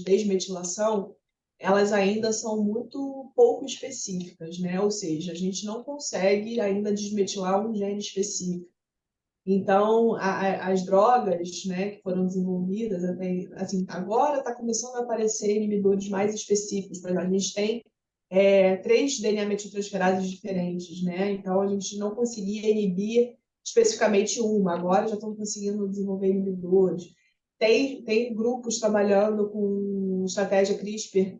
desmetilação, elas ainda são muito pouco específicas, né? Ou seja, a gente não consegue ainda desmetilar um gene específico. Então, as drogas, né, que foram desenvolvidas, até, assim, agora está começando a aparecer inibidores mais específicos. Por exemplo, a gente tem 3 DNA metiltransferases diferentes, né? Então, a gente não conseguia inibir especificamente uma. Agora já estão conseguindo desenvolver inibidores. Tem grupos trabalhando com estratégia CRISPR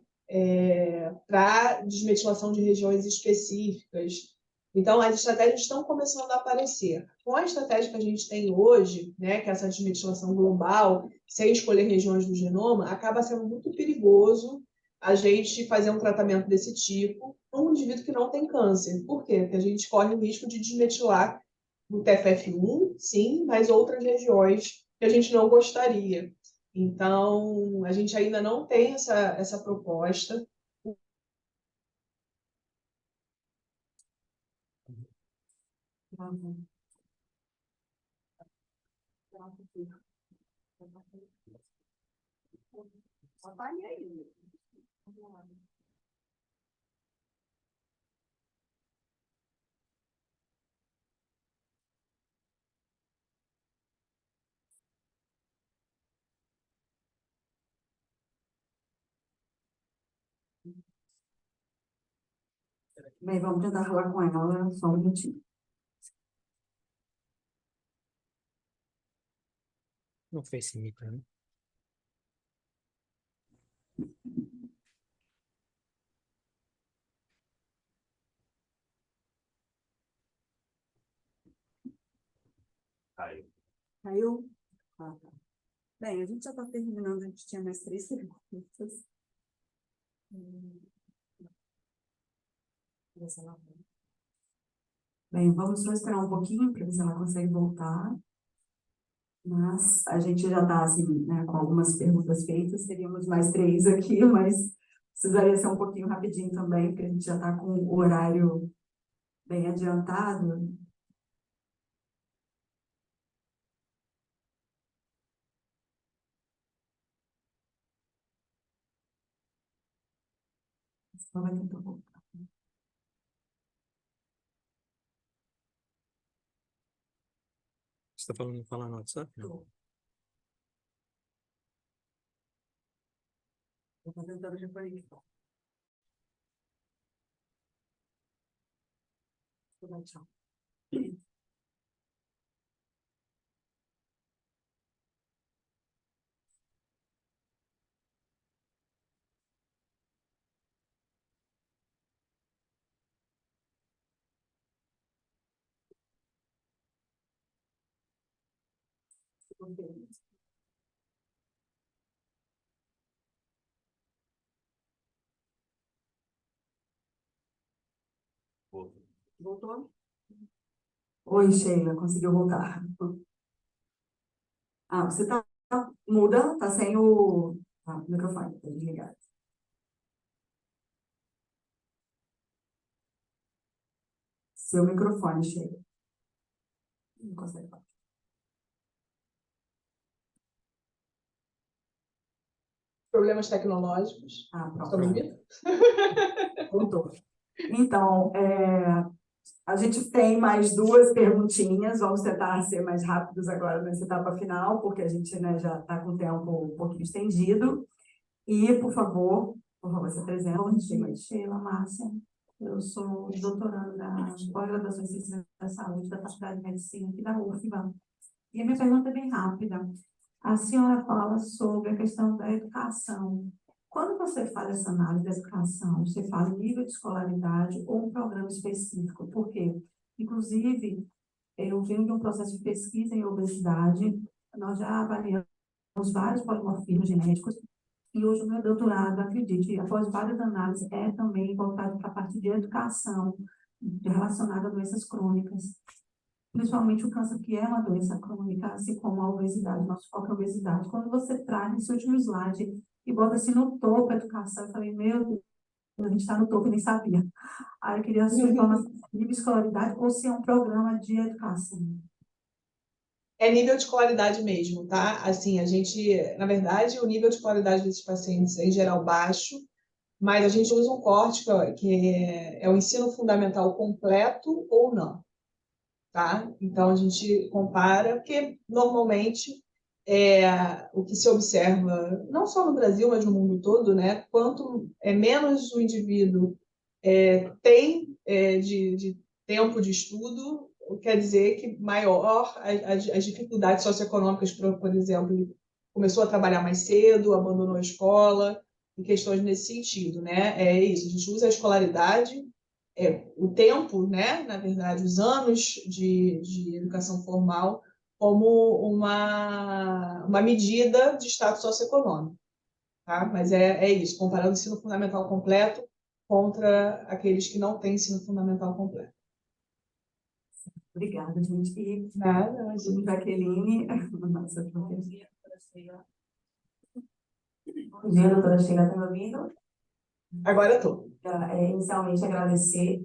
para desmetilação de regiões específicas. Então, as estratégias estão começando a aparecer. Com a estratégia que a gente tem hoje, né, que é essa desmetilação global, sem escolher regiões do genoma, acaba sendo muito perigoso a gente fazer um tratamento desse tipo num indivíduo que não tem câncer. Por quê? Porque a gente corre o risco de desmetilar o TFF1, sim, mas outras regiões que a gente não gostaria. Então, a gente ainda não tem essa proposta. Bem, vamos tentar falar com ela só um minutinho. Não fez esse micro, né? Caiu? Ah, tá. Bem, a gente já está terminando, a gente tinha mais 3 perguntas. Bem, vamos só esperar um pouquinho para ver se ela consegue voltar. Mas a gente já está, assim, né, com algumas perguntas feitas, teríamos mais 3 aqui, mas precisaria ser um pouquinho rapidinho também, porque a gente já está com o horário bem adiantado. Só vai tentar voltar. Você está falando falar no WhatsApp? Não. Vou tentando já foi isso. Tchau. Voltou? Oi, Sheila, conseguiu voltar. Ah, você tá muda, tá sem o microfone, tá desligado. Seu microfone, Sheila. Não consegue falar. Problemas tecnológicos. Ah, Estão pronto. me ouvindo? Voltou. Então, a gente tem mais duas perguntinhas, vamos tentar ser mais rápidos agora nessa etapa final, porque a gente, né, já está com o tempo um pouquinho estendido. E, por favor, se apresenta. Bom dia, Sheila Márcia. Eu sou doutoranda da pós-graduação em Ciências da Saúde da Faculdade de Medicina aqui da UFBA. E a minha pergunta é bem rápida. A senhora fala sobre a questão da educação. Quando você faz essa análise da educação, você fala em nível de escolaridade ou um programa específico? Por quê? Inclusive, eu venho de um processo de pesquisa em obesidade, nós já avaliamos vários polimorfismos genéticos, e hoje o meu doutorado, acredite, após várias análises, é também voltado para a parte de educação relacionada a doenças crônicas, principalmente o câncer, que é uma doença crônica, assim como a obesidade, nosso foco é a obesidade. Quando você traz esse último slide e bota assim no topo a educação, eu falei, meu Deus, a gente está no topo e nem sabia. Aí eu queria a sua informação de escolaridade ou se é um programa de educação. É nível de escolaridade mesmo, tá? Assim, a gente, na verdade, o nível de escolaridade desses pacientes é, em geral, baixo, mas a gente usa um corte que é o ensino fundamental completo ou não, tá? Então, a gente compara, porque, normalmente, o que se observa, não só no Brasil, mas no mundo todo, né? Quanto menos o indivíduo tem de tempo de estudo, quer dizer que maior as dificuldades socioeconômicas, por exemplo, ele começou a trabalhar mais cedo, abandonou a escola, e questões nesse sentido, né? É isso, a gente usa a escolaridade, o tempo, né? Na verdade, os anos de educação formal como uma medida de status socioeconômico, tá? Mas é isso, comparando o ensino fundamental completo contra aqueles que não têm ensino fundamental completo. Obrigada, gente. E Nada, Jaqueline, nossa, Bom dia, doutora Sheila. Bom dia, doutora Sheila, está me ouvindo? agora estou. Inicialmente, agradecer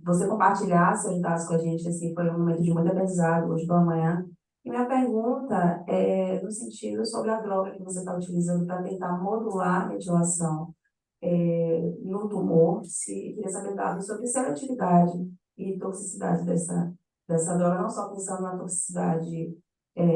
você compartilhar seus dados com a gente, assim, foi um momento de muito aprendizado hoje pela manhã. E minha pergunta é no sentido sobre a droga que você está utilizando para tentar modular a metilação no tumor. Queria saber dados sobre seletividade e toxicidade dessa droga, não só pensando na toxicidade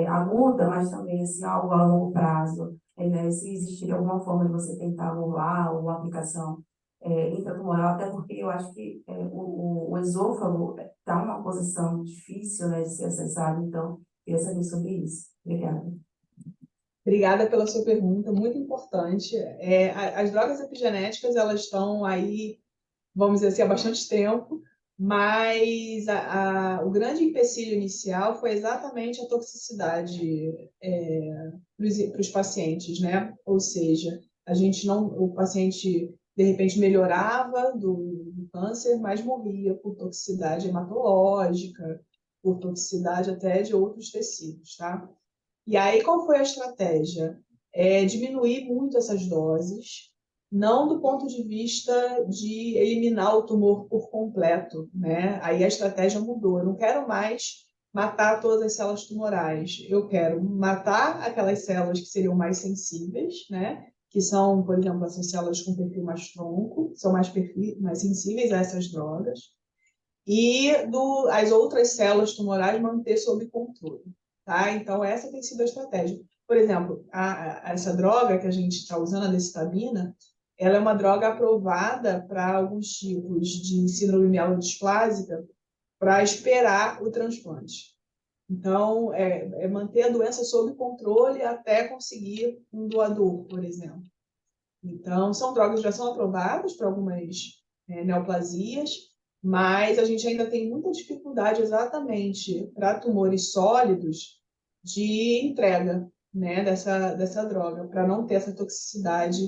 aguda, mas também assim, algo a longo prazo. Né, se existir alguma forma de você tentar anular uma aplicação intratumoral, até porque eu acho que o esôfago está numa posição difícil, né, de ser acessado, então, queria saber sobre isso. Obrigada. Obrigada pela sua pergunta, muito importante. As drogas epigenéticas, elas estão aí, vamos dizer assim, há bastante tempo, mas o grande empecilho inicial foi exatamente a toxicidade para os pacientes, né? Ou seja, o paciente de repente melhorava do câncer, mas morria por toxicidade hematológica, por toxicidade até de outros tecidos, tá? E aí, qual foi a estratégia? Diminuir muito essas doses, não do ponto de vista de eliminar o tumor por completo, né? Aí a estratégia mudou. Eu não quero mais matar todas as células tumorais. Eu quero matar aquelas células que seriam mais sensíveis, né? Que são, por exemplo, essas células com perfil mais tronco, são mais sensíveis a essas drogas. e as outras células tumorais manter sob controle, tá? Então, essa tem sido a estratégia. Por exemplo, essa droga que a gente está usando, a decitabina, ela é uma droga aprovada para alguns tipos de síndrome mielodisplásica para esperar o transplante. Então, é manter a doença sob controle até conseguir um doador, por exemplo. Então, são drogas que já são aprovadas para algumas neoplasias, mas a gente ainda tem muita dificuldade exatamente para tumores sólidos de entrega, né, dessa droga, para não ter essa toxicidade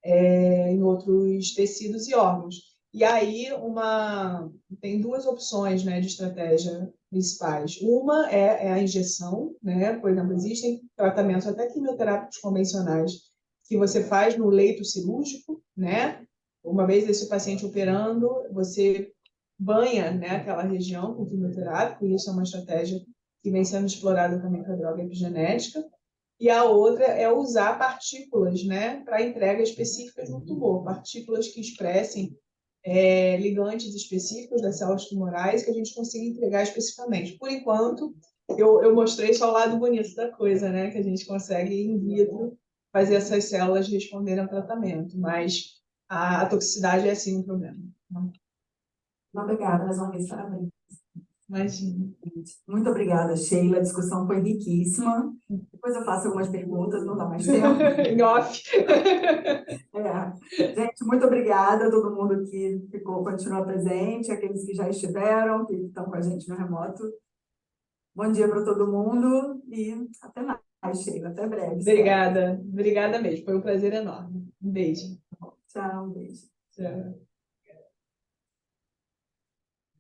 em outros tecidos e órgãos. E aí, tem duas opções, né, de estratégia principais. Uma é a injeção, né? Por exemplo, existem tratamentos até quimioterápicos convencionais que você faz no leito cirúrgico, né? Uma vez esse paciente operando, você banha, né, aquela região com quimioterápico, e isso é uma estratégia que vem sendo explorada também com a droga epigenética. E a outra é usar partículas, né, para entrega específicas no tumor, partículas que expressem ligantes específicos das células tumorais que a gente consiga entregar especificamente. Por enquanto, eu mostrei só o lado bonito da coisa, né, que a gente consegue in vitro fazer essas células responderem ao tratamento, mas a toxicidade é sim um problema. Obrigada, mais uma vez, parabéns. Imagina. Muito obrigada, Sheila. A discussão foi riquíssima. Depois eu faço algumas perguntas, não dá mais tempo. Em off. Gente, muito obrigada a todo mundo que continua presente, aqueles que já estiveram, que estão com a gente no remoto. Bom dia para todo mundo e até mais, Sheila. Até breve. Obrigada mesmo. Foi um prazer enorme. Um beijo. Tchau, um beijo. Tchau.